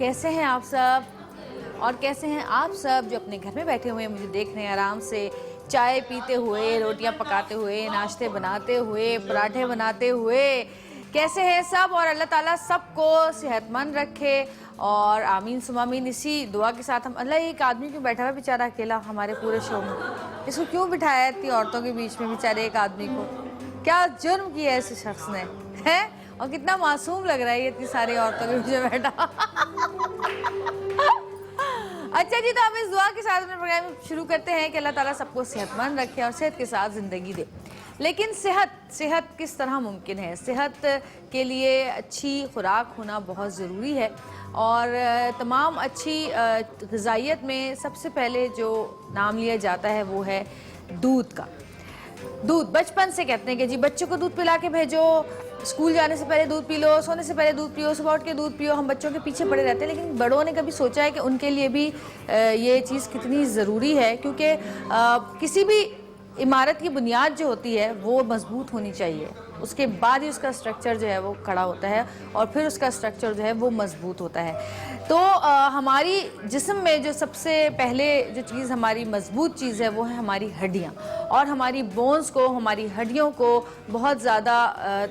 कैसे हैं आप सब? और कैसे हैं आप सब जो अपने घर में बैठे हुए हैं, मुझे देख रहे हैं आराम से, चाय पीते हुए, रोटियां पकाते हुए, नाश्ते बनाते हुए, पराठे बनाते हुए। कैसे हैं सब? और अल्लाह ताला सबको सेहतमंद रखे और आमीन सुमामीन। इसी दुआ के साथ हम अल्लाह, एक आदमी क्यों बैठा हुआ बेचारा अकेला हमारे पूरे शो में, इसको क्यों बिठाया इतनी औरतों के बीच में बेचारे एक आदमी को? क्या जुर्म किया है इस शख्स ने, है? और कितना मासूम लग रहा है ये इतनी सारी औरतों के बीच में बैठा। अच्छा जी, तो हम इस दुआ के साथ अपने प्रोग्राम शुरू करते हैं कि अल्लाह ताला सबको सेहतमंद रखे और सेहत के साथ ज़िंदगी दे। लेकिन सेहत किस तरह मुमकिन है? सेहत के लिए अच्छी खुराक होना बहुत ज़रूरी है और तमाम अच्छी ग़िज़ाइयत में सबसे पहले जो नाम लिया जाता है वो है दूध का। दूध बचपन से कहते हैं कि जी बच्चों को दूध पिला के भेजो, स्कूल जाने से पहले दूध पी लो, सोने से पहले दूध पियो, सुबह उठ के दूध पियो। हम बच्चों के पीछे पड़े रहते हैं, लेकिन बड़ों ने कभी सोचा है कि उनके लिए भी ये चीज़ कितनी ज़रूरी है? क्योंकि किसी भी इमारत की बुनियाद जो होती है वो मजबूत होनी चाहिए, उसके बाद ही उसका स्ट्रक्चर जो है वो खड़ा होता है और फिर उसका स्ट्रक्चर जो है वो मजबूत होता है। तो हमारी जिस्म में जो सबसे पहले जो चीज़ हमारी मजबूत चीज़ है वो है हमारी हड्डियाँ, और हमारी बोन्स को, हमारी हड्डियों को बहुत ज़्यादा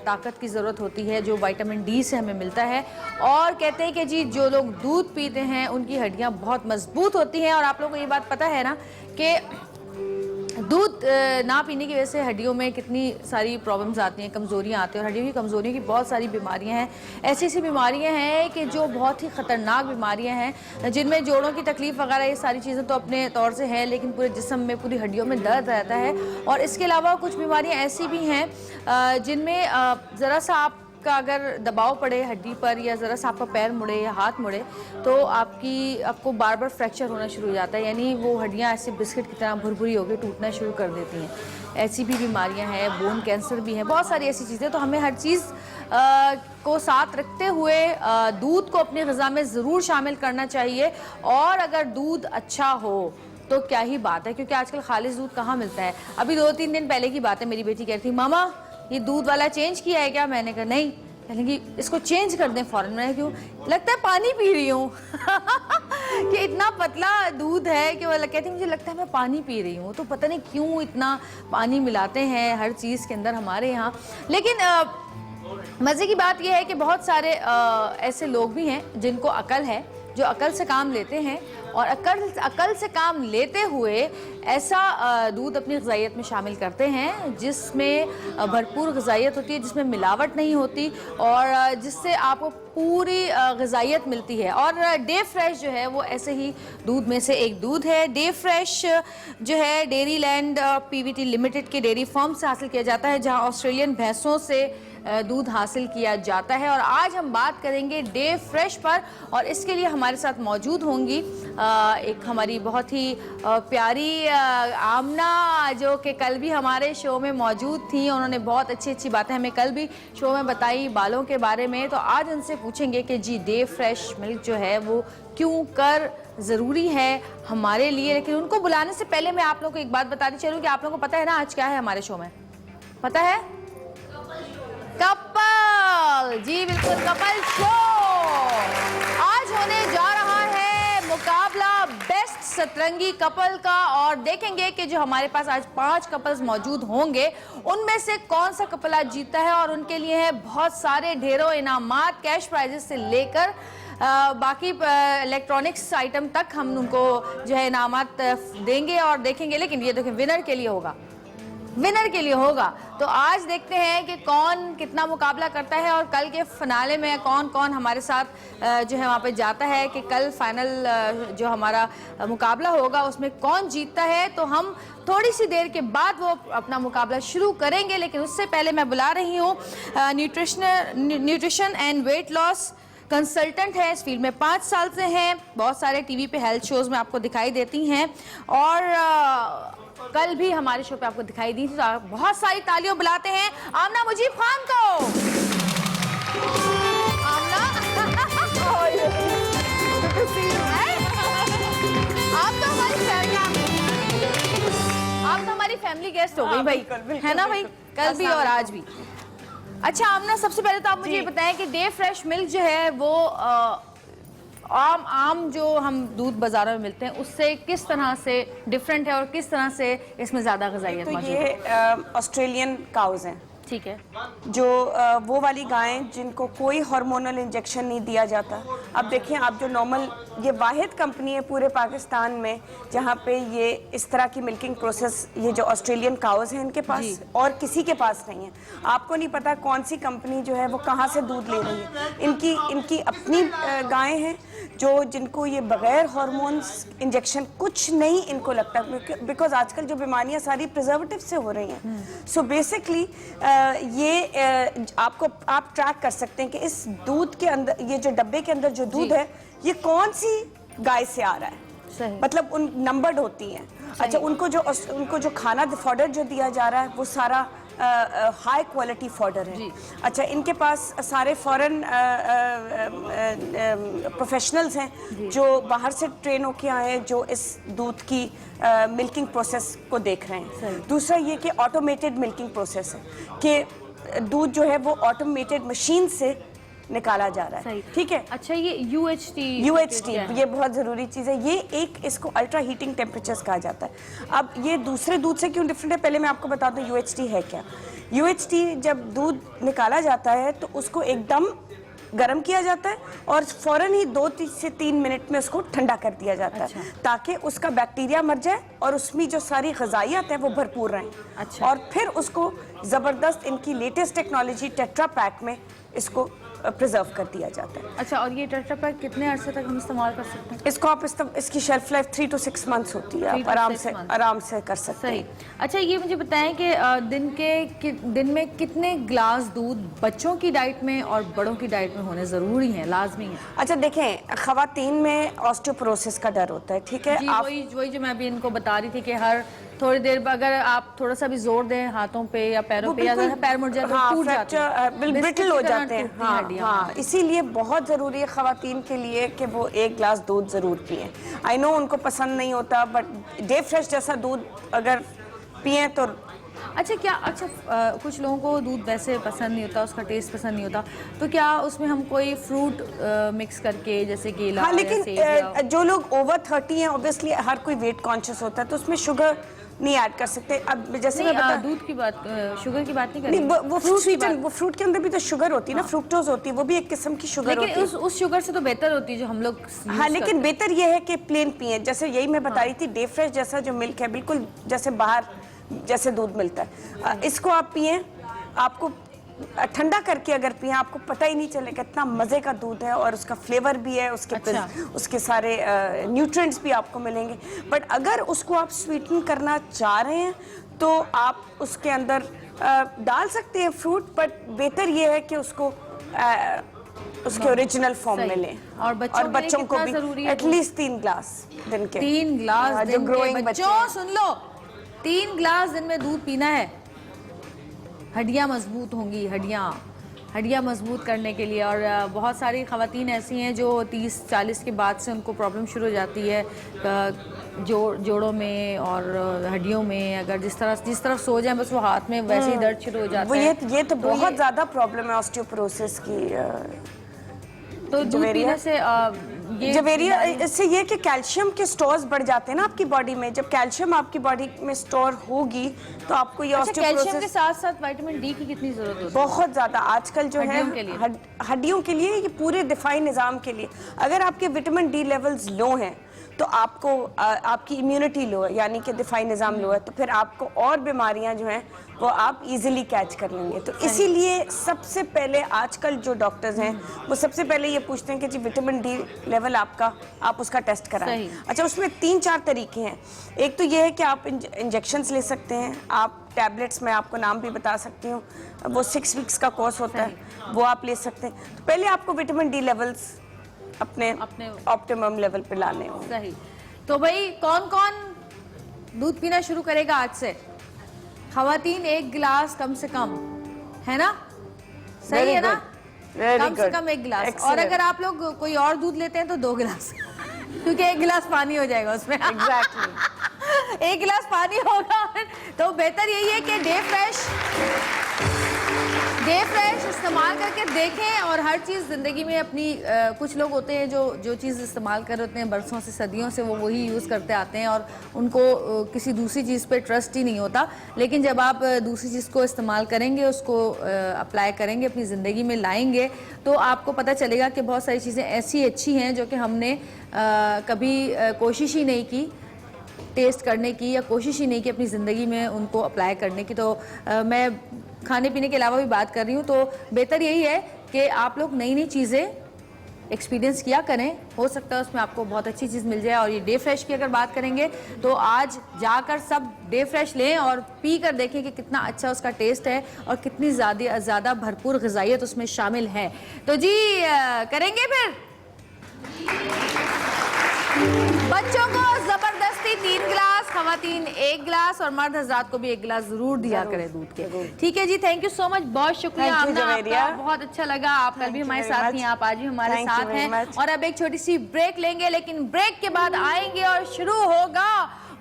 ताकत की ज़रूरत होती है जो विटामिन डी से हमें मिलता है। और कहते हैं कि जी जो लोग दूध पीते हैं उनकी हड्डियाँ बहुत मजबूत होती हैं। और आप लोगों को ये बात पता है ना कि दूध ना पीने की वजह से हड्डियों में कितनी सारी प्रॉब्लम्स आती हैं, कमज़ोरियाँ आती हैं। और हड्डियों की कमज़ोरियों की बहुत सारी बीमारियां हैं, ऐसी ऐसी बीमारियां हैं कि जो बहुत ही ख़तरनाक बीमारियां हैं, जिनमें जोड़ों की तकलीफ़ वगैरह ये सारी चीज़ें तो अपने तौर से हैं, लेकिन पूरे जिस्म में, पूरी हड्डियों में दर्द रहता है। और इसके अलावा कुछ बीमारियाँ ऐसी भी हैं जिनमें ज़रा सा का अगर दबाव पड़े हड्डी पर या ज़रा सा आपका पैर मुड़े या हाथ मुड़े तो आपको बार बार फ्रैक्चर होना शुरू हो जाता है, यानी वो हड्डियाँ ऐसे बिस्किट की तरह भुरभुरी होकर टूटना शुरू कर देती हैं। ऐसी भी बीमारियां हैं, बोन कैंसर भी हैं, बहुत सारी ऐसी चीज़ें। तो हमें हर चीज़ को साथ रखते हुए दूध को अपनी ग़िज़ा में ज़रूर शामिल करना चाहिए। और अगर दूध अच्छा हो तो क्या ही बात है, क्योंकि आजकल खालिस दूध कहाँ मिलता है। अभी 2-3 दिन पहले की बात है, मेरी बेटी कह रही थी मामा ये दूध वाला चेंज किया है क्या? मैंने कहा नहीं। कहेंगी इसको चेंज कर दें फ़ौरन। मैंने क्यों? लगता है पानी पी रही हूँ। कि इतना पतला दूध है कि वो कहती मुझे लगता है मैं पानी पी रही हूँ। तो पता नहीं क्यों इतना पानी मिलाते हैं हर चीज़ के अंदर हमारे यहाँ। लेकिन मज़े की बात यह है कि बहुत सारे ऐसे लोग भी हैं जिनको अकल है, जो अकल से काम लेते हैं और अकल से काम लेते हुए ऐसा दूध अपनी ग़िज़ाइयत में शामिल करते हैं जिसमें भरपूर ग़िज़ाइयत होती है, जिसमें मिलावट नहीं होती और जिससे आपको पूरी ग़िज़ाइयत मिलती है। और डे फ्रेश जो है वो ऐसे ही दूध में से एक दूध है। डे फ्रेश जो है डेयरी लैंड पीवीटी लिमिटेड के डेयरी फार्म से हासिल किया जाता है, जहाँ ऑस्ट्रेलियन भैंसों से दूध हासिल किया जाता है। और आज हम बात करेंगे डे फ्रेश पर, और इसके लिए हमारे साथ मौजूद होंगी एक हमारी बहुत ही प्यारी आमना, जो कि कल भी हमारे शो में मौजूद थी। उन्होंने बहुत अच्छी अच्छी बातें हमें कल भी शो में बताई बालों के बारे में। तो आज उनसे पूछेंगे कि जी डे फ्रेश मिल्क जो है वो क्यों कर ज़रूरी है हमारे लिए। लेकिन उनको बुलाने से पहले मैं आप लोगों को एक बात बताती चलूँ कि आप लोगों को पता है ना आज क्या है हमारे शो में? पता है? कपल, जी बिल्कुल, कपल शो। आज होने जा रहा है मुकाबला बेस्ट सतरंगी कपल का, और देखेंगे कि जो हमारे पास आज 5 कपल्स मौजूद होंगे उनमें से कौन सा कपल आज जीता है। और उनके लिए है बहुत सारे ढेरों इनामात, कैश प्राइजेस से लेकर बाकी इलेक्ट्रॉनिक्स आइटम तक हम उनको जो है इनामात देंगे और देखेंगे। लेकिन ये देखें विनर के लिए होगा, विनर के लिए होगा। तो आज देखते हैं कि कौन कितना मुकाबला करता है और कल के फिनाले में कौन कौन हमारे साथ जो है वहाँ पे जाता है, कि कल फाइनल जो हमारा मुकाबला होगा उसमें कौन जीतता है। तो हम थोड़ी सी देर के बाद वो अपना मुकाबला शुरू करेंगे, लेकिन उससे पहले मैं बुला रही हूँ nutrition and weight loss consultant है, इस फील्ड में 5 साल से हैं, बहुत सारे टीवी पे हेल्थ शोज़ में आपको दिखाई देती हैं और कल भी हमारे शो पे आपको दिखाई दी थी। तो आप बहुत सारी तालियों बुलाते हैं आमना मुजीब खान को। आमना आप तो हमारी फैमिली गेस्ट हो गई भाई, है ना भाई? कल भी और आज भी। अच्छा आमना, सबसे पहले तो आप मुझे बताएं कि डे फ्रेश मिल्क जो है वो आम जो हम दूध बाजारों में मिलते हैं उससे किस तरह से डिफरेंट है और किस तरह से इसमें ज़्यादा ग़िज़ाइयत मौजूद है? ये ऑस्ट्रेलियन काउज हैं, ठीक है, जो वो वाली गायें जिनको कोई हार्मोनल इंजेक्शन नहीं दिया जाता। अब देखिए आप, जो नॉर्मल, ये वाहिद कंपनी है पूरे पाकिस्तान में जहाँ पे ये इस तरह की मिल्किंग प्रोसेस, ये जो ऑस्ट्रेलियन काउज हैं इनके पास और किसी के पास नहीं है। आपको नहीं पता कौन सी कंपनी जो है वो कहाँ से दूध ले रही है। इनकी अपनी गायें हैं जो जिनको ये बगैर हार्मोन्स इंजेक्शन कुछ नहीं इनको लगता, बिकॉज आजकल जो बीमारियां सारी प्रिजर्वेटिव से हो रही हैं। सो बेसिकली आप ट्रैक कर सकते हैं कि इस दूध के अंदर, ये जो डब्बे के अंदर जो दूध है, ये कौन सी गाय से आ रहा है। सही। मतलब उन नंबर्ड होती हैं। अच्छा, उनको जो खाना फॉडर जो दिया जा रहा है वो सारा हाई क्वालिटी फॉडर है। अच्छा, इनके पास सारे फॉरेन प्रोफेशनल्स हैं जो बाहर से ट्रेन होके आए हैं, जो इस दूध की मिल्किंग प्रोसेस को देख रहे हैं। दूसरा ये कि ऑटोमेटेड मिल्किंग प्रोसेस है कि दूध जो है वो ऑटोमेटेड मशीन से निकाला जा रहा है। ठीक है। अच्छा, ये UHT ये बहुत ज़रूरी चीज़ है। ये इसको अल्ट्रा हीटिंग टेम्परेचर्स कहा जाता है। अब ये दूसरे दूध से क्यों डिफरेंट है, पहले मैं आपको बता दूं UHT है क्या। UHT जब दूध निकाला जाता है तो उसको एकदम गर्म किया जाता है और फौरन ही 2 से 3 मिनट में उसको ठंडा कर दिया जाता है, ताकि उसका बैक्टीरिया मर जाए और उसमें जो सारी ग़िज़ाइयत है वो भरपूर रहें। और फिर उसको ज़बरदस्त इनकी लेटेस्ट टेक्नोलॉजी टेट्रा पैक में इसको प्रिजर्व कर दिया जाता है। अच्छा, और ये टेट्रा पैक कितने अरसे तक हम इस्तेमाल कर सकते हैं? इसको आप इसकी शेल्फ लाइफ 3 to 6 months होती है, आप आराम से कर सकते हैं। अच्छा, ये मुझे बताएं कि दिन में कितने ग्लास दूध बच्चों की डाइट में और बड़ों की डाइट में होने ज़रूरी है, लाजमी है? अच्छा देखें, ख़वातीन में ऑस्टियोपोरोसिस का डर होता है, ठीक है। वही जो मैं अभी इनको बता रही थी कि हर थोड़ी देर अगर आप थोड़ा सा भी जोर दें हाथों पे या पैरों पे, या पैर मुड़ जाए तो टूट जाते हैं, ब्रिटल हो जाते हैं। हाँ, इसीलिए बहुत ज़रूरी है ख़वातीन के लिए कि वो 1 गिलास दूध ज़रूर पिएं। आई नो उनको पसंद नहीं होता, बट डे फ्रेश जैसा दूध अगर पिएं तो कुछ लोगों को दूध वैसे पसंद नहीं होता, उसका टेस्ट पसंद नहीं होता, तो क्या उसमें हम कोई फ्रूट मिक्स करके, जैसे केला? हाँ, लेकिन जो लोग ओवर 30 हैं, ऑब्वियसली हर कोई वेट कॉन्शियस होता है, तो उसमें शुगर नहीं ऐड कर सकते। अब जैसे मैं बता, दूध की बात, शुगर की बात नहीं कर रही। वो फ्रूट के अंदर भी तो शुगर होती है ना, फ्रुक्टोज होती है, वो भी एक किस्म की शुगर होती है। उस शुगर से तो बेहतर होती है जो हम लोग। हाँ, लेकिन बेहतर ये है कि प्लेन पिए। जैसे यही मैं बता रही थी, डे फ्रेश जैसा जो मिल्क है, बिल्कुल जैसे बाहर जैसे दूध मिलता है, इसको आप पिए, आपको ठंडा करके अगर पिए आपको पता ही नहीं चलेगा, इतना मज़े का दूध है और उसका फ्लेवर भी है, उसके सारे न्यूट्रिएंट्स भी आपको मिलेंगे। बट अगर उसको आप स्वीटन करना चाह रहे हैं तो आप उसके अंदर डाल सकते हैं फ्रूट, बट बेहतर ये है कि उसको उसके ओरिजिनल फॉर्म में लें। और बच्चों को भी एटलीस्ट 3 गिलास दिन के। 3 गिलास जो ग्रोइंग बच्चों, सुन लो, 3 गिलास दिन में दूध पीना है। हड्डियाँ मजबूत होंगी, हड्डियाँ मजबूत करने के लिए। और बहुत सारी ख़वातीन ऐसी हैं जो 30-40 के बाद से उनको प्रॉब्लम शुरू हो जाती है जोड़ों में और हड्डियों में। अगर जिस तरफ सो जाए बस वो हाथ में वैसे ही दर्द शुरू हो जाता है। ये तो बहुत ज़्यादा प्रॉब्लम है ऑस्टियोपोरोसिस की। तो दूध पीने से जवेरिया, इससे ये कि कैल्शियम के स्टोर्स बढ़ जाते हैं ना आपकी बॉडी में। जब कैल्शियम आपकी बॉडी में स्टोर होगी तो आपको ये ऑस्टियोपोरोसिस। कैल्शियम के साथ साथ विटामिन डी की कितनी जरूरत होती है? बहुत ज़्यादा। आजकल जो है हड्डियों के लिए, ये पूरे दिफाई निज़ाम के लिए, अगर आपके विटामिन डी लेवल्स लो हैं तो आपको आपकी इम्यूनिटी लो है, यानी कि दिफाई निज़ाम लो है, तो फिर आपको और बीमारियां जो हैं वो आप इजीली कैच कर लेंगे। तो इसीलिए सबसे पहले आजकल जो डॉक्टर्स हैं वो सबसे पहले ये पूछते हैं कि जी विटामिन डी लेवल आप उसका टेस्ट कराएं। अच्छा, उसमें 3-4 तरीके हैं। एक तो ये है कि आप इंजेक्शंस ले सकते हैं, आप टैबलेट्स, मैं आपको नाम भी बता सकती हूँ, वो 6 वीक्स का कोर्स होता है, वो आप ले सकते हैं। तो पहले आपको विटामिन डी लेवल्स अपने ऑप्टिमम लेवल पे लाने हो। सही। तो भाई कौन दूध पीना शुरू करेगा आज से? ख़वातीन 1 गिलास कम से कम, है ना? सही है ना? कम से कम 1 गिलास। और अगर आप लोग कोई और दूध लेते हैं तो 2 गिलास क्योंकि 1 गिलास पानी हो जाएगा उसमें। एग्जैक्टली 1 गिलास पानी होगा तो बेहतर यही है कि डे डे फ्रेश इस्तेमाल करके देखें और हर चीज़ ज़िंदगी में अपनी कुछ लोग होते हैं जो चीज़ इस्तेमाल कर होते हैं बरसों से सदियों से वो वही यूज़ करते आते हैं और उनको किसी दूसरी चीज़ पे ट्रस्ट ही नहीं होता। लेकिन जब आप दूसरी चीज़ को इस्तेमाल करेंगे, उसको अप्लाई करेंगे, अपनी ज़िंदगी में लाएंगे, तो आपको पता चलेगा कि बहुत सारी चीज़ें ऐसी अच्छी हैं जो कि हमने कभी कोशिश ही नहीं की टेस्ट करने की या कोशिश ही नहीं की अपनी ज़िंदगी में उनको अप्लाई करने की। तो मैं खाने पीने के अलावा भी बात कर रही हूँ, तो बेहतर यही है कि आप लोग नई नई चीज़ें एक्सपीरियंस किया करें, हो सकता है उसमें आपको बहुत अच्छी चीज़ मिल जाए। और ये डे फ्रेश की अगर बात करेंगे तो आज जाकर सब डे फ्रेश लें और पी कर देखें कि कितना अच्छा उसका टेस्ट है और कितनी ज़्यादा भरपूर ग़िज़ाइयत उसमें शामिल है। तो जी करेंगे फिर बच्चों को जबरदस्ती 3 गिलास, खवातीन 1 गिलास और मर्द हजरात को भी 1 गिलास जरूर दिया करें दूध के। ठीक है जी, थैंक यू सो मच, बहुत शुक्रिया आपका, बहुत अच्छा लगा। आप कल भी हमारे साथ थी, आप आज भी हमारे साथ हैं। और अब एक छोटी सी ब्रेक लेंगे, लेकिन ब्रेक के बाद आएंगे और शुरू होगा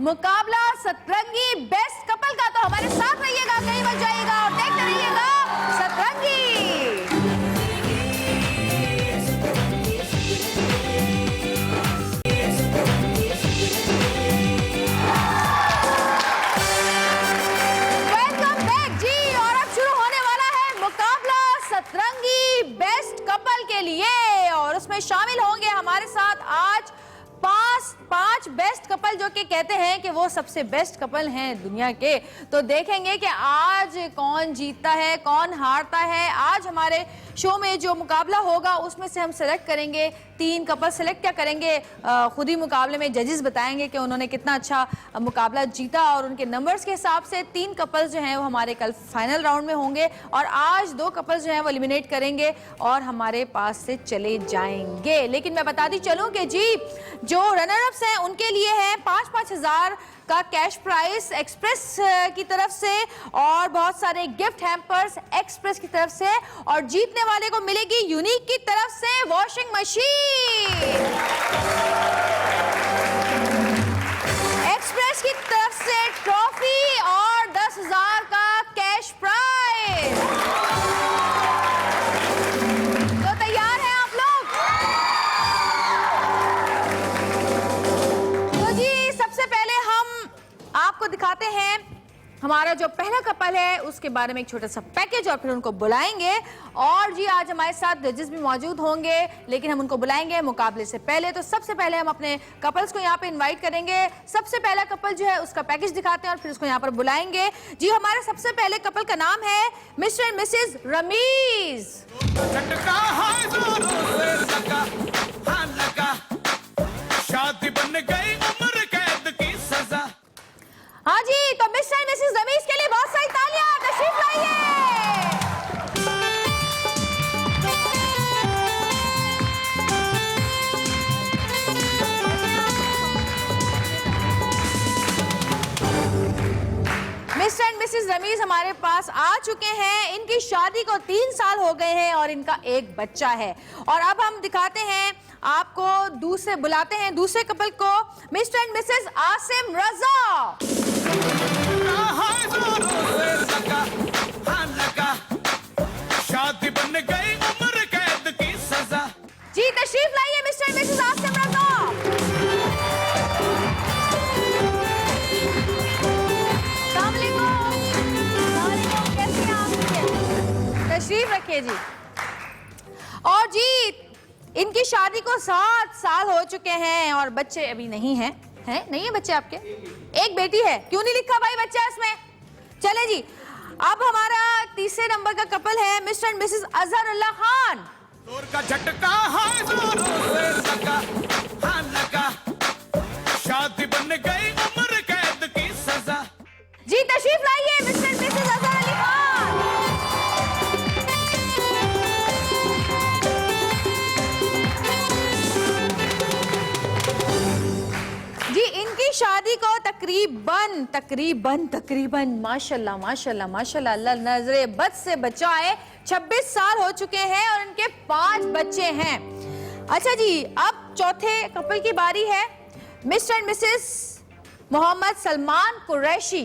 मुकाबला सतरंगी बेस्ट कपल का। तो हमारे साथ रहिएगा, कहीं मत जाइएगा और देखते रहिएगा सतरंगी। सतरंगी बेस्ट कपल के लिए और उसमें शामिल होंगे हमारे साथ आज पांच बेस्ट कपल जो कि कहते हैं कि वो सबसे बेस्ट कपल हैं दुनिया के। तो देखेंगे कि आज कौन जीतता है, कौन हारता है। आज हमारे शो में जो मुकाबला होगा उसमें से हम सेलेक्ट करेंगे 3 कपल सेलेक्ट क्या करेंगे, खुद ही मुकाबले में जजेस बताएंगे कि उन्होंने कितना अच्छा मुकाबला जीता और उनके नंबर्स के हिसाब से 3 कपल्स जो हैं वो हमारे कल फाइनल राउंड में होंगे और आज 2 कपल्स जो हैं वो एलिमिनेट करेंगे और हमारे पास से चले जाएंगे। लेकिन मैं बताती चलूं कि जी जो रनर अप्स हैं उनके लिए है 5-5 हज़ार का कैश प्राइस एक्सप्रेस की तरफ से और बहुत सारे गिफ्ट हैम्पर्स एक्सप्रेस की तरफ से और जीतने वाले को मिलेगी यूनिक की तरफ से वॉशिंग मशीन। एक्सप्रेस की तरफ से ट्रॉफी और 10,000 का कैश प्राइज। तो तैयार हैं आप लोग? तो जी सबसे पहले हम आपको दिखाते हैं हमारा जो पहला कपल है उसके बारे में एक छोटा सा पैकेज और फिर उनको बुलाएंगे। और जी आज हमारे साथ जजेस भी मौजूद होंगे, लेकिन हम उनको बुलाएंगे मुकाबले से पहले। तो सबसे पहले हम अपने कपल्स को यहाँ पे इनवाइट करेंगे। सबसे पहला कपल जो है उसका पैकेज दिखाते हैं और फिर उसको यहाँ पर बुलाएंगे। जी हमारे सबसे पहले कपल का नाम है मिस्टर एंड मिसेज रमीज। शादी बन गई उम्र कैद की सजा। हाँ जी, तो मिस्टर एंड मिसेज रमीज के लिए बहुत सारी तालियां, तशरीफ लाइए। मिस्टर एंड मिसेज रमीज हमारे पास आ चुके हैं। इनकी शादी को 3 साल हो गए हैं और इनका एक बच्चा है। और अब हम दिखाते हैं आपको बुलाते हैं दूसरे कपल को, मिस्टर एंड मिसेज आसिम रजा। शादी बन गई उम्र कैद की सजा। जी तशरीफ लाइए मिस्टर एंड मिसेज आसिम रजा। कैसे हैं आप? तशरीफ रखिए जी। और जी इनकी शादी को 7 साल हो चुके हैं और बच्चे अभी नहीं हैं। नहीं है बच्चे आपके? एक बेटी है। क्यों नहीं लिखा भाई बच्चा इसमें? चले जी, अब हमारा तीसरे नंबर का कपल है मिस्टर एंड मिसेज अजहरुल्लाह खान। जोर का झटका है जोरों से लगा, हाँ लगा। शादी बन गई उम्र कैद की सजा। जी तशरीफ लाइए मिस्टर एंड मिसेज अजहरुल्लाह खान। जी इनकी शादी को तकरीबन माशाल्लाह अल्लाह नजरे बद से बचाए 26 साल हो चुके हैं और इनके 5 बच्चे हैं। अच्छा जी, अब चौथे कपल की बारी है Mr and Mrs Mohammad Salman Qureshi.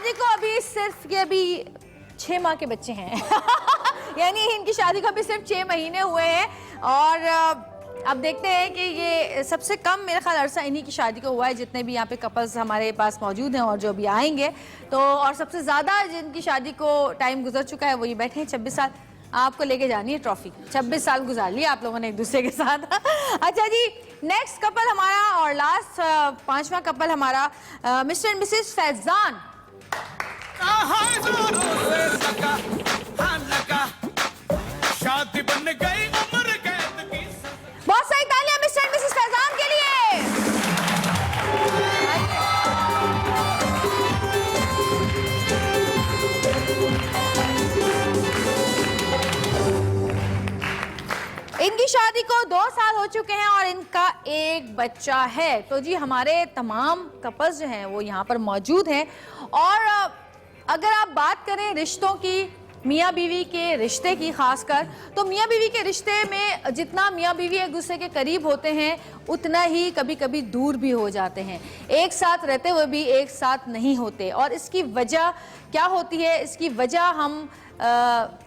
शादी को अभी सिर्फ ये अभी 6 माह के बच्चे हैं यानी इनकी शादी को अभी सिर्फ 6 महीने हुए हैं और अब देखते हैं कि ये सबसे कम मेरा ख्याल अरसा इन्हीं की शादी को हुआ है जितने भी यहाँ पे कपल्स हमारे पास मौजूद हैं और जो भी आएंगे। तो और सबसे ज़्यादा जिनकी शादी को टाइम गुजर चुका है वो ये बैठे हैं 26 साल। आपको लेके जानी है ट्रॉफी। 26 साल गुजार लिए आप लोगों ने एक दूसरे के साथ अच्छा जी, नेक्स्ट कपल हमारा और लास्ट 5वां कपल हमारा मिस्टर एंड मिसेस फैजान। शादी बन गई उम्र कैद की। बहुत सारी तालियां मिस्टर एंड मिसेस फैजान के लिए। इनकी शादी को 2 साल हो चुके हैं और इनका एक बच्चा है। तो जी हमारे तमाम कपल्स जो हैं वो यहाँ पर मौजूद हैं और अगर आप बात करें रिश्तों की, मियाँ बीवी के रिश्ते की खासकर, तो मियाँ बीवी के रिश्ते में जितना मियाँ बीवी एक दूसरे के करीब होते हैं उतना ही कभी कभी दूर भी हो जाते हैं। एक साथ रहते हुए भी एक साथ नहीं होते और इसकी वजह क्या होती है, इसकी वजह हम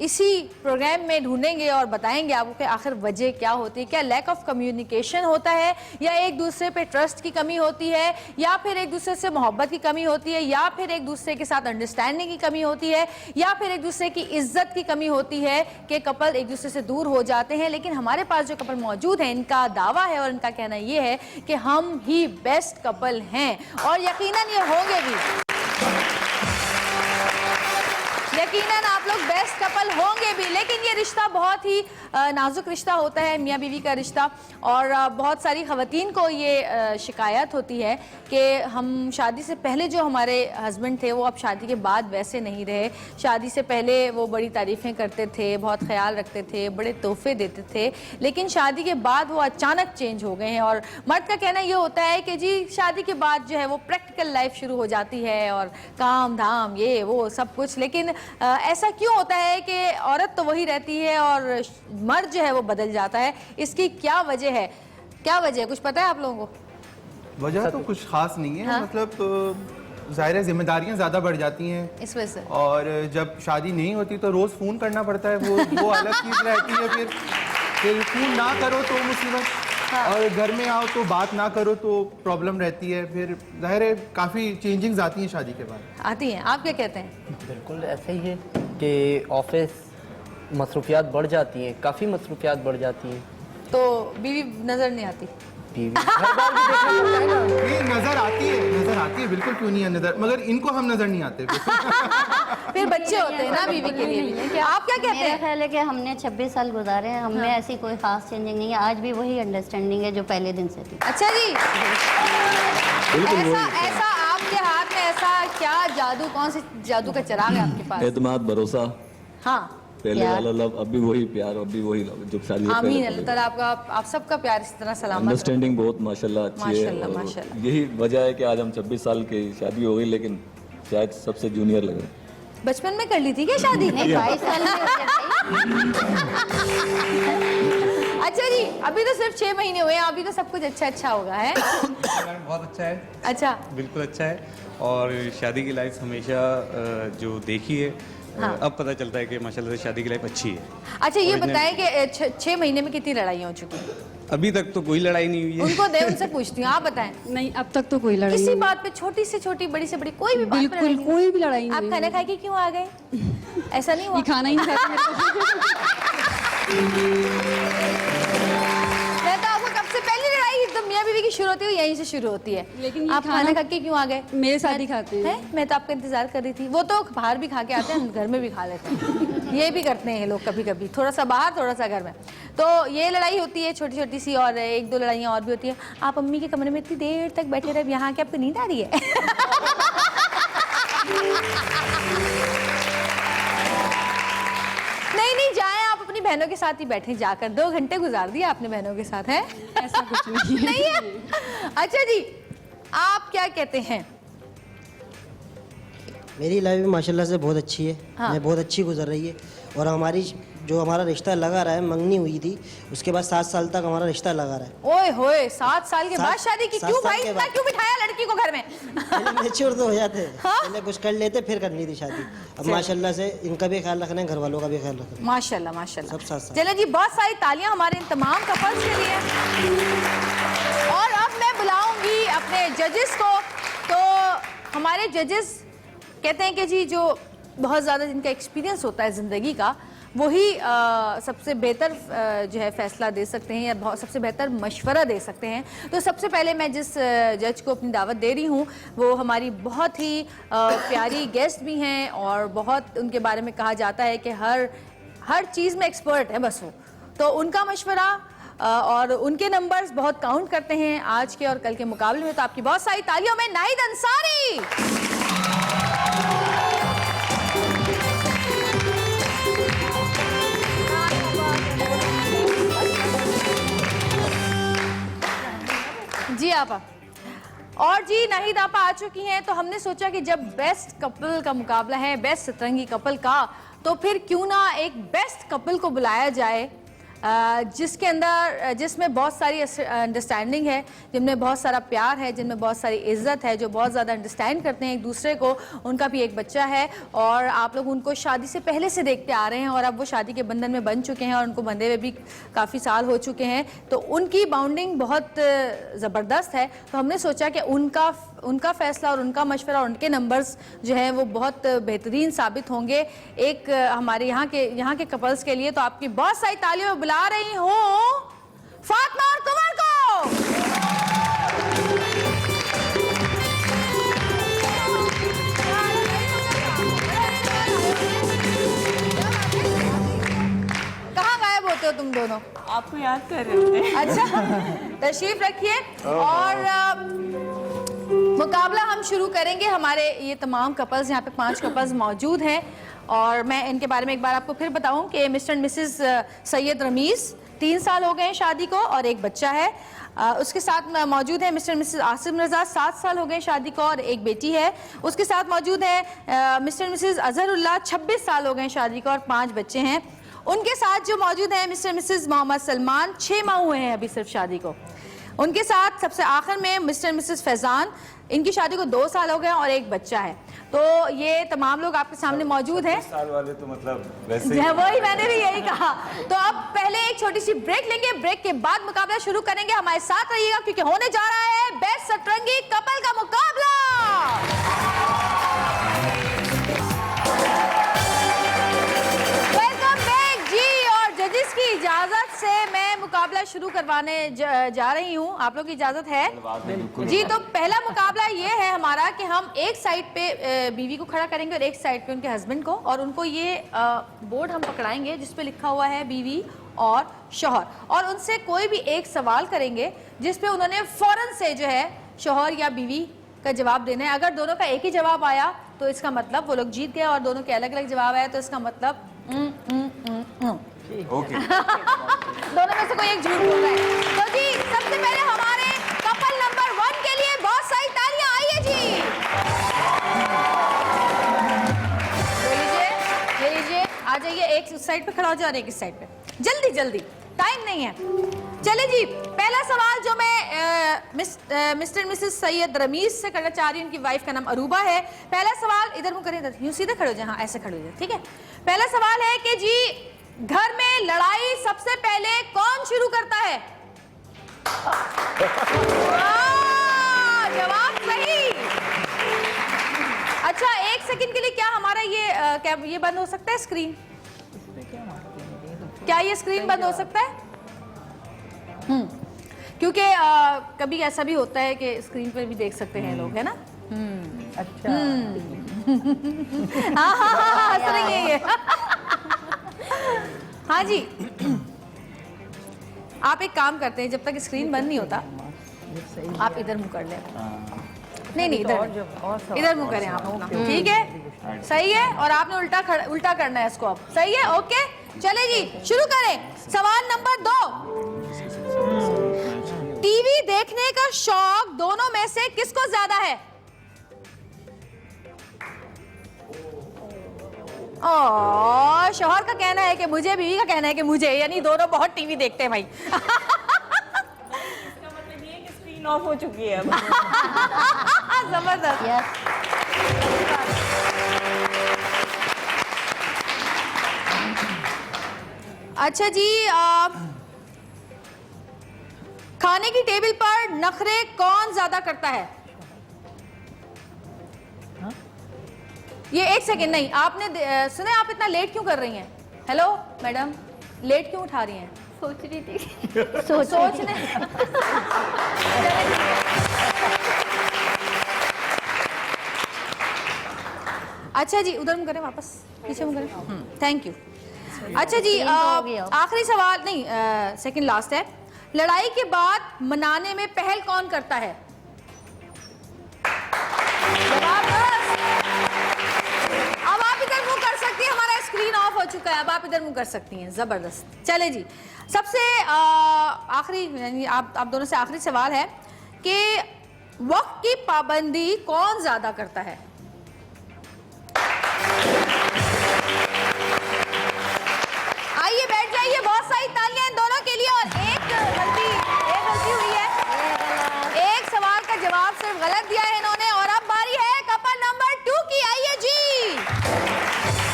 इसी प्रोग्राम में ढूंढेंगे और बताएंगे आपको कि आखिर वजह क्या होती है। क्या लैक ऑफ कम्युनिकेशन होता है, या एक दूसरे पे ट्रस्ट की कमी होती है, या फिर एक दूसरे से मोहब्बत की कमी होती है, या फिर एक दूसरे के साथ अंडरस्टैंडिंग की कमी होती है, या फिर एक दूसरे की इज्जत की कमी होती है कि कपल एक दूसरे से दूर हो जाते हैं। लेकिन हमारे पास जो कपल मौजूद हैं इनका दावा है और इनका कहना ये है कि हम ही बेस्ट कपल हैं और यकीनन ये होंगे भी। यकीनन आप लोग बेस्ट कपल होंगे भी। लेकिन ये रिश्ता बहुत ही नाजुक रिश्ता होता है, मियाँ बीवी का रिश्ता, और बहुत सारी ख़वातीन को ये शिकायत होती है कि हम शादी से पहले जो हमारे हस्बैंड थे वो अब शादी के बाद वैसे नहीं रहे। शादी से पहले वो बड़ी तारीफ़ें करते थे, बहुत ख्याल रखते थे, बड़े तोहफे देते थे, लेकिन शादी के बाद वो अचानक चेंज हो गए हैं। और मर्द का कहना ये होता है कि जी शादी के बाद जो है वो प्रैक्टिकल लाइफ शुरू हो जाती है और काम धाम ये वो सब कुछ। लेकिन ऐसा क्यों होता है कि औरत तो वही रहती है और मर्द जो है वो बदल जाता है? इसकी क्या वजह है, क्या वजह है, कुछ पता है आप लोगों को? वजह तो कुछ खास नहीं है। हाँ? मतलब ज़ाहिर है जिम्मेदारियां ज़्यादा बढ़ जाती हैं इस वजह से, और जब शादी नहीं होती तो रोज़ फ़ोन करना पड़ता है, वो अलग चीज़ रहती है। फिर फ़ोन ना करो तो मुसीबत, हाँ। और घर में आओ तो बात ना करो तो प्रॉब्लम रहती है। फिर जाहिर है काफ़ी चेंजिंग्स आती हैं शादी के बाद। आती हैं। आप क्या कहते हैं? बिल्कुल ऐसा ही है कि ऑफिस मसरूफियात बढ़ जाती हैं, काफ़ी मसरूफियात बढ़ जाती हैं, तो बीवी नज़र नहीं आती। बीवी हर बार भी देखना पड़ता है ना। ये नज़र आती है बिल्कुल, क्यों नहीं है नज़र, मगर इनको हम नज़र नहीं आते फिर बच्चे होते हैं ना बीवी के लिए। क्या आप क्या कहते हैं? मेरा ख्याल है कि हमने 26 साल गुजारे हैं, हमें ऐसी कोई खास चेंजिंग नहीं है। आज भी वही अंडरस्टैंडिंग है जो पहले दिन से थी। अच्छा जी, ऐसा आपके हाथ में ऐसा क्या जादू, कौन सी जादू का चिराग है आपके पास? एतमाद, भरोसा, हाँ, पहले वाला लव, अभी वही प्यार, अभी वही लव जो शादी से आमीन। पहले अल्लाह ताला आपका, आप सबका प्यार इस तरह सलामत। अंडरस्टैंडिंग बहुत माशाल्लाह अच्छी है। माशाल्लाह, और माशाल्लाह। यही वजह है कि आज हम 26 साल की शादी हो गई, लेकिन शायद सबसे जूनियर लग रहे हैं। बचपन में कर ली थी क्या शादी? नहीं, 22 साल में अच्छा जी, अभी तो सिर्फ 6 महीने हुए हैं, अभी तो सब कुछ अच्छा होगा है। बहुत अच्छा है। अच्छा, बिल्कुल अच्छा है। और शादी की लाइफ हमेशा जो देखी है, हाँ। अब पता चलता है कि माशाल्लाह से शादी की लाइफ अच्छी है। अच्छा ये बताएं कि 6 महीने में कितनी लड़ाइयाँ हो चुकी हैं? अभी तक तो कोई लड़ाई नहीं हुई है। उनको दे, उनसे पूछती हूँ, आप बताएं। नहीं, अब तक तो कोई लड़ाई किसी नहीं। बात पे, छोटी से छोटी, बड़ी से बड़ी, कोई भी बात पे बिल्कुल लड़ाई नहीं हुई? कोई भी लड़ाई आप नहीं खाना हुई। खा के क्यों आ गए? ऐसा नहीं हुआ? ये खाना ही नहीं खाता मैं तो आपको कब से, पहली लड़ाई तो मियाँ बीवी की शुरू होती है यहीं से शुरू होती है। लेकिन ये आप खाना खा के क्यों आ गए? मेरे साथ ही खाते हैं। मैं तो आपका इंतजार कर रही थी। वो तो बाहर भी खा के आते हैं, घर में भी खा लेते हैं। ये भी करते हैं लोग कभी कभी, थोड़ा सा बाहर थोड़ा सा घर में। तो ये लड़ाई होती है छोटी छोटी सी, और 1-2 लड़ाइयाँ और भी होती हैं। आप अम्मी के कमरे में इतनी देर तक बैठे रहे, यहाँ के आपको नींद आ रही है? नहीं जाए, आप अपनी बहनों के साथ ही बैठे, जाकर 2 घंटे गुजार दिए आपने बहनों के साथ, है? ऐसा कुछ नहीं है। नहीं है? अच्छा जी, आप क्या कहते हैं? मेरी लाइफ माशाल्लाह से बहुत अच्छी है। हाँ। मैं बहुत अच्छी गुजर रही है, और हमारी जो हमारा रिश्ता लगा रहा है, मंगनी हुई थी, उसके बाद 7 साल तक हमारा रिश्ता लगा रहा है। ओए होए 7 साल के बाद शादी की? 7 क्यों साल भाई, के इतना बाद। क्यों बिठाया लड़की को घर में? पहले मैच्योर तो हो जाते हैं, हाँ? पहले कुछ कर लेते फिर करनी थी शादी। अब माशाल्लाह से इनका भी ख्याल रखना है, घर वालों का भी ख्याल रखना है। माशाल्लाह माशाल्लाह। सब साथ साथ। चले जी, बहुत सारी तालियां हमारे इन तमाम कपल्स के लिए। और अब मैं बुलाऊंगी अपने जजेस को। तो हमारे जजेस कहते हैं कि जी जो बहुत ज़्यादा जिनका एक्सपीरियंस होता है ज़िंदगी का, वही सबसे बेहतर जो है फैसला दे सकते हैं या बहुत सबसे बेहतर मशवरा दे सकते हैं। तो सबसे पहले मैं जिस जज को अपनी दावत दे रही हूँ वो हमारी बहुत ही प्यारी गेस्ट भी हैं और बहुत उनके बारे में कहा जाता है कि हर चीज़ में एक्सपर्ट है बस वो। तो उनका मशवरा और उनके नंबर्स बहुत काउंट करते हैं आज के और कल के मुकाबले में। तो आपकी बहुत सारी तालियों में नाहिद अंसारी। जी आपा। और जी नाहिद आपा आ चुकी हैं। तो हमने सोचा कि जब बेस्ट कपल का मुकाबला है, बेस्ट सतरंगी कपल का, तो फिर क्यों ना एक बेस्ट कपल को बुलाया जाए जिसमें बहुत सारी अंडरस्टैंडिंग है, जिनमें बहुत सारा प्यार है, जिनमें बहुत सारी इज्जत है, जो बहुत ज़्यादा अंडरस्टैंड करते हैं एक दूसरे को। उनका भी एक बच्चा है और आप लोग उनको शादी से पहले से देखते आ रहे हैं और अब वो शादी के बंधन में बन चुके हैं और उनको बंधे हुए भी काफ़ी साल हो चुके हैं। तो उनकी बाउंडिंग बहुत ज़बरदस्त है। तो हमने सोचा कि उनका फैसला और उनका मशवरा और उनके नंबर्स जो हैं वो बहुत बेहतरीन साबित होंगे एक हमारे यहाँ के कपल्स के लिए। तो आपकी बहुत सारी तालियों में बुला रही हूँ फातिमा और कुमार को। कहाँ गायब होते हो तुम दोनों? आपको याद कर रहे थे। अच्छा, तशरीफ रखिए। और मुकाबला हम शुरू करेंगे। हमारे ये तमाम कपल्स, यहाँ पे 5 कपल्स मौजूद हैं और मैं इनके बारे में एक बार आपको फिर बताऊं कि Mr and Mrs Syed Rameez 3 साल हो गए हैं शादी को और एक बच्चा है। उसके साथ मौजूद है मिस्टर एंड मिसेस आसिम रज़ा, 7 साल हो गए शादी को और एक बेटी है। उसके साथ मौजूद है मिस्टर एंड मिसेस अजहरुल्लाह, 26 साल हो गए शादी को और 5 बच्चे हैं। उनके साथ जो मौजूद है Mr and Mrs Mohammad Salman, 6 माह हुए हैं अभी सिर्फ शादी को। उनके साथ सबसे आखिर में मिस्टर एंड मिसेस फैजान, इनकी शादी को 2 साल हो गए और एक बच्चा है। तो ये तमाम लोग आपके सामने मौजूद हैं। 26 साल वाले तो मतलब वैसे ही वही मैंने भी यही कहा। तो अब पहले एक छोटी सी ब्रेक लेंगे, ब्रेक के बाद मुकाबला शुरू करेंगे। हमारे साथ रहिएगा क्योंकि होने जा रहा है बेस्ट सतरंगी कपल का मुकाबला। वेलकम बैक जी। और जजेस की इजाजत से मैं मुकाबला शुरू करवाने जा रही हूँ। आप लोग की इजाजत है जी? तो पहला मुकाबला ये है हमारा कि हम एक साइड पे बीवी को खड़ा करेंगे और एक साइड पे उनके हस्बैंड को, और उनको ये बोर्ड हम पकड़ाएंगे जिस पे लिखा हुआ है बीवी और शौहर, और उनसे कोई भी एक सवाल करेंगे जिस पे उन्होंने फौरन से जो है शौहर या बीवी का जवाब देना है। अगर दोनों का एक ही जवाब आया तो इसका मतलब वो लोग जीत गए, और दोनों के अलग अलग जवाब आया तो इसका मतलब ओके। दोनों में से कोई एक झूठ बोल रहा है। तो जी सबसे पहले हमारे कपल नंबर 1 के लिए बहुत सारी तालियां। आइए जी, ये लीजिए, आ जाइए। एक उस साइड पे खड़ा हो जाए और एक इस साइड पे। जल्दी जल्दी, टाइम नहीं है। चले जी, पहला सवाल जो मैं मिस्टर मिसेस सैयद रमीज से करना चाह रही हूँ, उनकी वाइफ का नाम अरूबा है। पहला सवाल, इधर मुँह करें, इधर यूं सीधे खड़े हो जाए, हाँ ऐसे खड़े हो जाए, ठीक है। पहला सवाल है कि जी घर में लड़ाई सबसे पहले कौन शुरू करता है? जवाब सही। अच्छा, 1 सेकंड के लिए क्या हमारा ये बंद हो सकता है स्क्रीन? क्या ये स्क्रीन बंद हो सकता है? क्योंकि कभी ऐसा भी होता है कि स्क्रीन पर भी देख सकते हैं लोग, है ना? अच्छा। हाँ हाँ हाँ, हंस रही है ये। हाँ जी, आप एक काम करते हैं, जब तक स्क्रीन बंद नहीं होता आप इधर मुंह कर लें। नहीं इधर मुंह करें आप अपना, ठीक है? सही है। और आपने उल्टा करना है इसको अब, सही है? ओके, चले जी शुरू करें। सवाल नंबर 2, टीवी देखने का शौक दोनों में से किसको ज्यादा है? और शौहर का कहना है कि मुझे, बीवी का कहना है कि मुझे, यानी दोनों बहुत टीवी देखते हैं भाई। इसका मतलब ये है कि स्क्रीन ऑफ हो चुकी है अब। जबरदस्त। यस। अच्छा जी, खाने की टेबल पर नखरे कौन ज्यादा करता है? ये एक सेकंड नहीं, आपने सुने, आप इतना लेट क्यों कर रही हैं? हेलो मैडम, लेट क्यों उठा रही हैं? सोच रही थी। सोचने। अच्छा जी, उधर मुँह करें, वापस पीछे मुँह करें। Thank you. अच्छा जी, आखिरी सवाल नहीं, सेकंड लास्ट है। लड़ाई के बाद मनाने में पहल कौन करता है? जवाब बस। अब आप इधर मुंह कर सकती हैं, हमारा स्क्रीन ऑफ हो चुका है, अब आप इधर मुंह कर सकती हैं। जबरदस्त। चले जी, सबसे आखिरी, यानी आप दोनों से आखिरी सवाल है कि वक्त की पाबंदी कौन ज्यादा करता है? आइए बैठ जाइए, बहुत सारी तालियां इन दोनों के लिए। और एक गलती हुई है, एक सवाल का जवाब सिर्फ गलत दिया है इन्होंने। और अब बारी है कपल नंबर 2 की। आइए जी,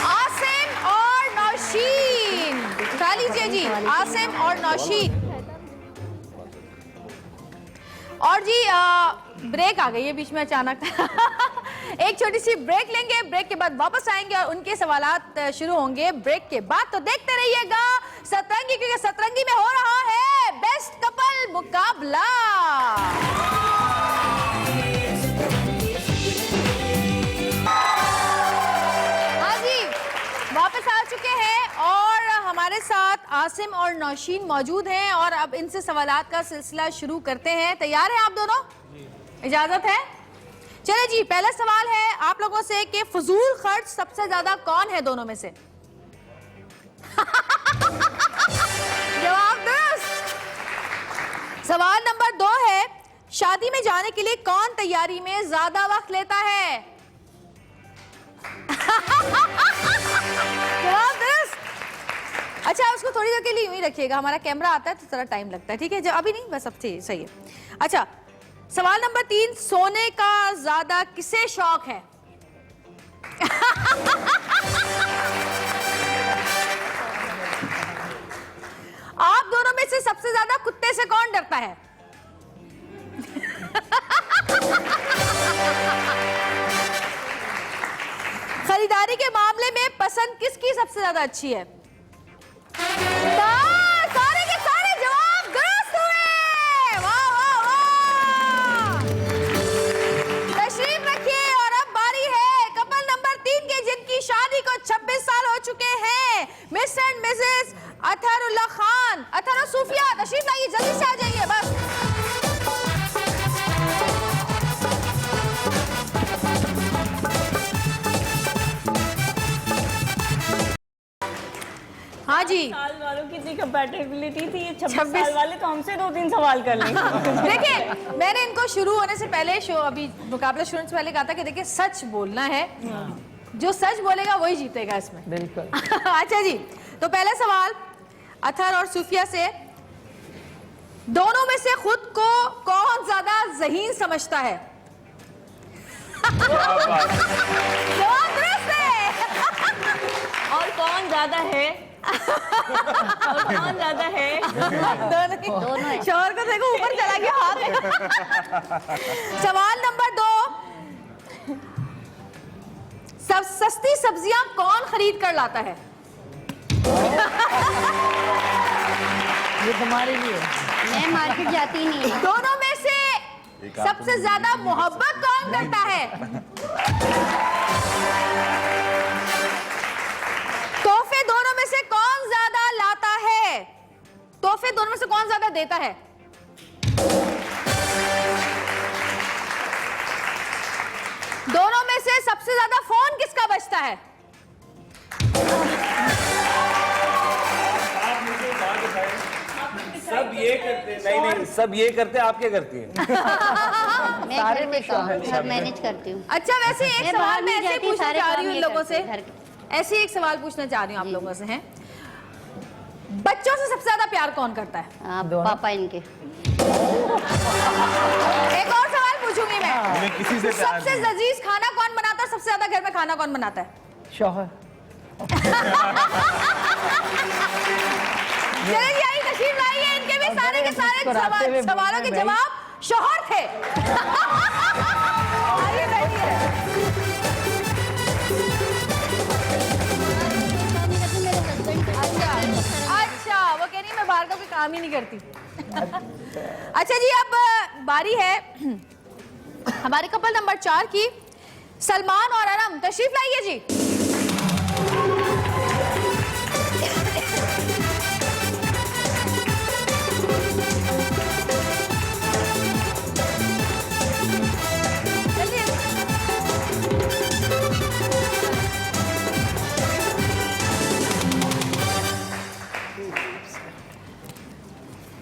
आसिम और नौशीन, उठा लीजिए जी, आसिम और नौशीन। और जी ब्रेक आ गई है बीच में अचानक। एक छोटी सी ब्रेक लेंगे, ब्रेक के बाद वापस आएंगे और उनके सवालात शुरू होंगे ब्रेक के बाद। तो देखते रहिएगा सतरंगी, क्योंकि सतरंगी में हो रहा है बेस्ट कपल मुकाबला। हाँ जी, वापस आ चुके हैं और हमारे साथ आसिम और नौशीन मौजूद हैं और अब इनसे सवालात का सिलसिला शुरू करते हैं। तैयार हैं आप दोनों? इजाजत है? चले जी, पहला सवाल है आप लोगों से कि फजूल खर्च सबसे ज्यादा कौन है दोनों में से? जवाब दुरुस्त। सवाल नंबर 2 है, शादी में जाने के लिए कौन तैयारी में ज्यादा वक्त लेता है? जवाब दुरुस्त। अच्छा, उसको थोड़ी देर के लिए यूं ही रखिएगा, हमारा कैमरा आता है तो थोड़ा टाइम लगता है, ठीक है? अभी नहीं, बस अब सही है। अच्छा, सवाल नंबर 3, सोने का ज्यादा किसे शौक है? आप दोनों में से सबसे ज्यादा कुत्ते से कौन डरता है? खरीदारी के मामले में पसंद किसकी सबसे ज्यादा अच्छी है? सारे के सारे जवाब दुरुस्त हुए। वाह वाह वाह, तशरीफ रखिए। और अब बारी है कपल नंबर 3 के, जिनकी शादी को 26 साल हो चुके हैं, miss and Mrs Atharullah Khan, Athar और सूफिया। तशरीफ लाइए, जल्दी से आ जाइए बस। हाँ जी, साल वालों की इतनी कंपैटिबिलिटी थी, ये 26 साल वाले तो हमसे 2-3 सवाल कर लेंगे। देखिए, मैंने इनको शुरू होने से पहले, अभी मुकाबला शुरू होने से पहले कहा था कि देखिए सच बोलना है, जो सच बोलेगा वही जीतेगा इसमें। बिल्कुल। अच्छा जी, तो पहला सवाल अतहर और सूफिया से, दोनों में से खुद को कौन ज्यादा ज़हीन समझता है? जवाब दुरुस्त है। और कौन ज्यादा है? और कौन ज्यादा है? दोनों है। शोहर को देखो ऊपर चला गया हाथ। सवाल नंबर 2, सस्ती सब्जियां कौन खरीद कर लाता है? ये तुम्हारे लिए। मैं मार्केट जाती नहीं। दोनों में से सबसे ज्यादा मोहब्बत कौन करता है? तोहफे दोनों में से कौन ज्यादा लाता है? तोहफे दोनों में से कौन ज्यादा देता है? दोनों में से सबसे ज्यादा फोन किसका बजता है? सब ये करते, नहीं सब ये करते, आप क्या करती हैं? मैं घर में काम सब मैनेज करती हूँ। अच्छा, वैसे एक मैं सवाल बाहर मैं नहीं ऐसे जाती, पूछना सारे चाह रही काम हूँ इन ये लोगों करते से हैं घर के। ऐसे एक सवाल पूछना चाह रही हूँ आप लोगों से हैं, बच्चों से सबसे ज्यादा प्यार कौन करता है? पापा इनके। एक और सवाल पूछूंगी मैं, उन्हें किसी से प्यार सबसे नहीं। लजीज खाना कौन बनाता है? सबसे ज्यादा घर में खाना कौन बनाता है? शौहर। चलिए यही तशरीफ लाइए, इनके भी सारे के सारे सवालों के जवाब शौहर थे। आइए बैठिए। अच्छा, वो कह रही है मैं बाहर का कोई काम ही नहीं करती। अच्छा जी, अब बारी है हमारे कपल नंबर 4 की। सलमान और अनम तशरीफ लाइए जी।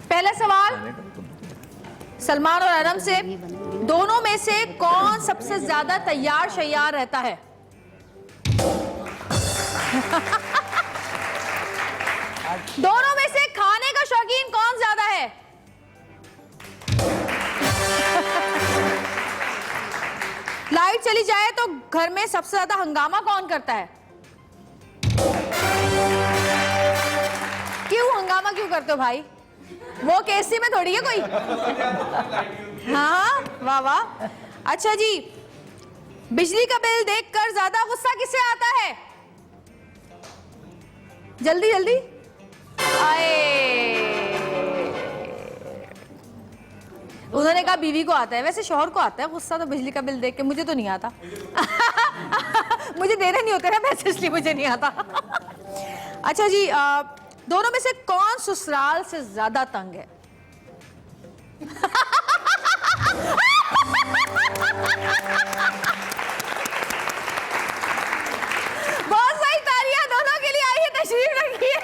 पहला सवाल सलमान और अनम से, दोनों में से कौन सबसे ज्यादा तैयार शैयार रहता है? दोनों में से खाने का शौकीन कौन ज्यादा है? लाइट चली जाए तो घर में सबसे ज्यादा हंगामा कौन करता है? क्यों हंगामा क्यों करते हो भाई? वो केसी में थोड़ी है कोई। हाँ, वाह वाह। अच्छा जी, बिजली का बिल देखकर ज्यादा गुस्सा किसे आता है? जल्दी जल्दी आए। उन्होंने कहा बीवी को आता है, वैसे शौहर को आता है गुस्सा तो बिजली का बिल देख के, मुझे तो नहीं आता। मुझे देने नहीं होते ना पैसे, इसलिए मुझे नहीं आता। अच्छा जी, दोनों में से कौन ससुराल से ज्यादा तंग है? बहुत सारी तालियां दोनों के लिए, आइए तशरीफ रखिए।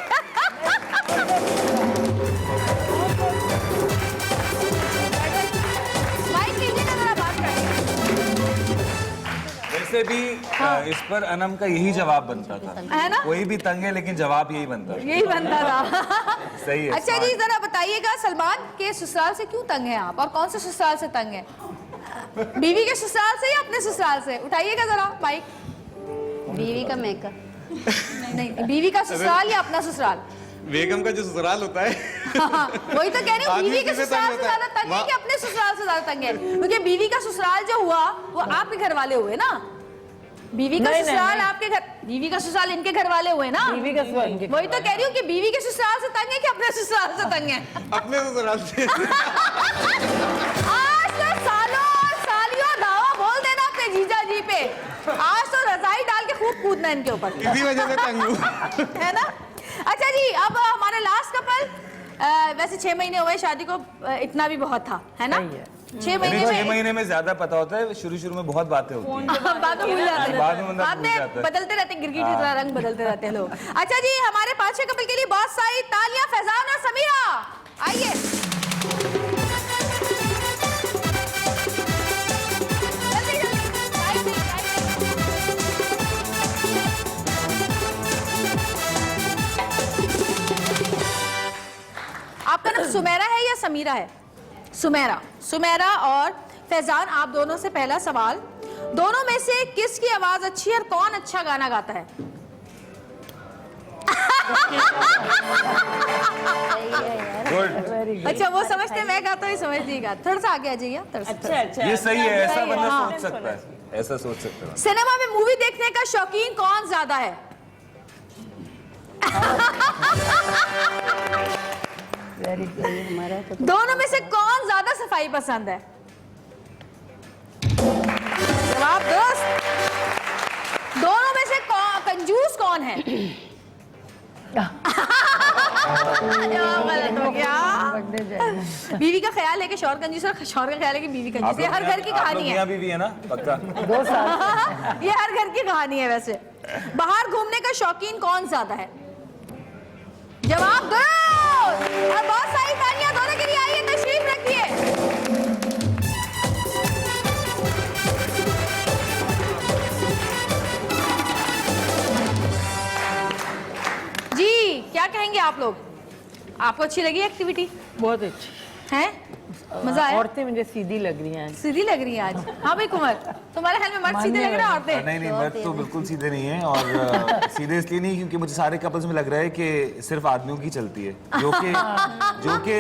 वैसे भी इस पर अनम का यही जवाब बनता था, है ना? कोई भी तंग है लेकिन जवाब यही बनता था। यही बनता था। सही है। अच्छा जी, जरा बताइएगा सलमान के ससुराल से क्यों तंग है आप, और कौन से ससुराल से तंग है? बीवी के ससुराल से या अपने ससुराल से? उठाइएगा जरा माइक। बीवी का मेकअप। नहीं, बीवी का ससुराल या अपना ससुराल? बेगम का जो ससुराल होता है। वही तो कह रही हूँ, आदमी बीवी के किसे ससुराल तंग से होता है? ज्यादा तंग है कि अपने ससुराल से ज्यादा तंग है? क्योंकि बीवी का ससुराल जो हुआ वो आपके घर वाले हुए ना। बीवी का ससुराल आपके घर, बीवी का ससुराल इनके घर वाले हुए ना। बीवी का ससुराल इनके। वही तो कह रही हूँ कि बीवी के ससुराल से तंग है कि अपने ससुराल से तंग है? अपने ससुराल से। आज तो सालों और सालियों दावा बोल देना अपने जीजा जी पे। आज तो रजाई डाल के खूब कूदना इनके ऊपर। इसी वजह से तंग हूँ। है ना? अच्छा जी, अब हमारा लास्ट कपल, वैसे 6 महीने हुए शादी को, इतना भी बहुत था, है ना? 6 महीने में ज्यादा पता होता है, शुरू में बहुत बातें होती हैं। बाद में भूल जाते हैं, बाद में बंदा बाद भूल में जाता है। बदलते रहते हैं, गिरगिट की तरह रंग बदलते रहते हैं लोग। अच्छा जी, हमारे 5-6 कपल के लिए बहुत सारी तालियां फैजान और समीरा, आइए। जल्दी जल्दी, साइड में, साइड में। आपका नाम सुमेरा है या समीरा है? सुमेरा। सुमेरा और फैजान, आप दोनों से पहला सवाल, दोनों में से किसकी आवाज अच्छी है और कौन अच्छा गाना गाता है? अच्छा, वो समझते मैं गाता हूँ, समझ नहीं गाता। थोड़ा सा आगे आ जाइए। अच्छा, ये सही है, ऐसा बंदा हाँ। सोच सकता है, ऐसा सोच सकता है। सिनेमा में मूवी देखने का शौकीन कौन ज्यादा है? दोनों में से कौन ज्यादा सफाई पसंद है? जवाब दोस्त। दोनों में से कंजूस कौन है? जवाब गलत हो गया। बीवी का ख्याल है कि शौहर कंजूस और शौहर का ख्याल है कि बीवी कंजूस। ये हर घर की कहानी है। बीवी है ना, पक्का। 2 साल। ये हर घर की कहानी है। वैसे बाहर घूमने का शौकीन कौन ज्यादा है? जवाब दो। और बहुत सारी तालियां दोनों के लिए, आइए तशरीफ रखिए। आपको अच्छी लगी एक्टिविटी? बहुत अच्छी है, मजा आया? औरतें मुझे सीधी लग रही हैं। सीधी लग रही है आज? हाँ भाई कुंवर, तुम्हारे ख्याल में मर्द सीधे लग रहे हैं औरतें? नहीं मर्द तो बिल्कुल सीधे नहीं है, और सीधे इसलिए नहीं क्योंकि मुझे सारे कपल्स में लग रहा है कि सिर्फ आदमियों की चलती है, जो कि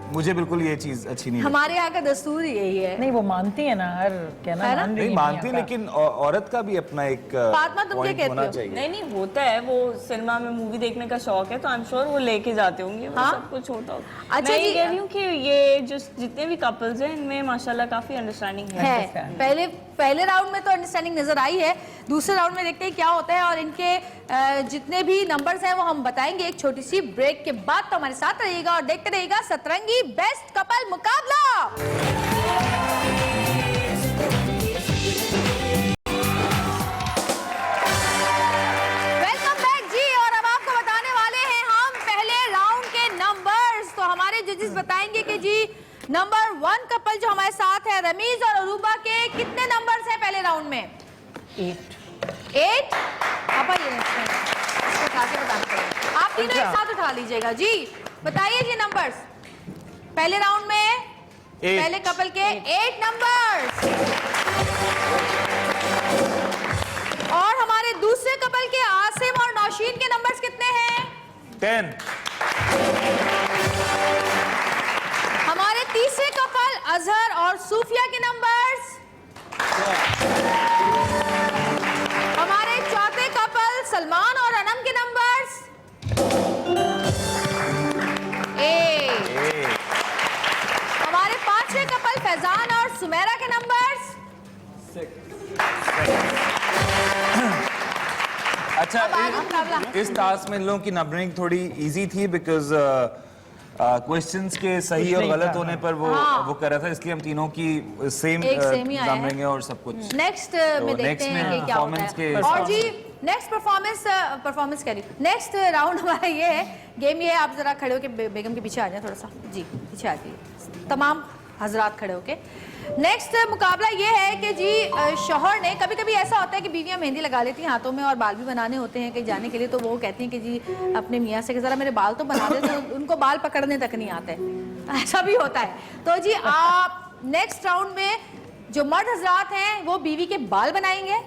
मुझे बिल्कुल ये चीज अच्छी नहीं लगती। हमारे यहाँ का दस्तूर यही है। नहीं वो मानती है ना, हर कहना मान रही नहीं है मानती, मियां का। लेकिन औरत का भी अपना एक फातिमा, तुम क्या point कहती होना हो? चाहिए। नहीं होता है, वो सिनेमा में मूवी देखने का शौक है तो आई एम श्योर वो लेके जाते होंगे, वो हाँ? सब कुछ होता होगा। अच्छा मैं जी, ये कह रही हूँ कि ये जो जितने भी कपल्स हैं इनमें माशाल्लाह काफी अंडरस्टैंडिंग है। पहले राउंड में तो अंडरस्टैंडिंग नजर आई है, दूसरे राउंड में देखते हैं क्या होता है, और इनके जितने भी नंबर्स हैं वो हम बताएंगे एक छोटी सी ब्रेक के बाद। तो हमारे साथ रहिएगा और देखते रहिएगा सतरंगी बेस्ट कपल मुकाबला। वेलकम बैक जी, और अब आपको बताने वाले हैं हम पहले राउंड के नंबर्स। तो हमारे जजेस बताएंगे कि जी नंबर 1 कपल जो हमारे साथ है रमीज और अरूबा के कितने नंबर्स हैं पहले राउंड में? 8। आप आइए, इसको उठा के बताना पड़ेगा। आप तीनों एक साथ उठा लीजिएगा जी। बताइए जी नंबर्स पहले राउंड में पहले कपल के 8 नंबर्स, और हमारे दूसरे कपल के आसिम और नौशीन के नंबर्स कितने हैं? 10। हमारे तीसरे कपल अजहर और सूफिया के नंबर्स। हमारे चौथे कपल सलमान और अनम के नंबर्स। 8। हमारे पांचवें कपल फैजान और सुमेरा के नंबर्स। 6। अच्छा, इस टास्क में इन लोगों की नंबरिंग थोड़ी इजी थी बिकॉज क्वेश्चंस के सही और गलत होने पर वो कर रहा था, इसलिए हम तीनों की सेम नंबरिंग है और सब कुछ। नेक्स्ट में देखते हैं कि क्या होता है। और जी नेक्स्ट परफॉर्मेंस कह रही हूँ, नेक्स्ट राउंड हमारा ये है, गेम ये है, आप जरा खड़े होके बेगम के पीछे आ जाए, थोड़ा सा जी पीछे आ जाइए, तमाम हजरात खड़े होके। नेक्स्ट मुकाबला ये है कि जी शौहर ने, कभी कभी ऐसा होता है कि बीवियां मेहंदी लगा लेती हैं हाथों में और बाल भी बनाने होते हैं कहीं जाने के लिए, तो वो कहती हैं कि जी अपने मियाँ से कि ज़रा मेरे बाल तो बना दे, तो उनको बाल पकड़ने तक नहीं आते, ऐसा भी होता है। तो जी आप नेक्स्ट राउंड में जो मर्द हजरात हैं वो बीवी के बाल बनाएंगे,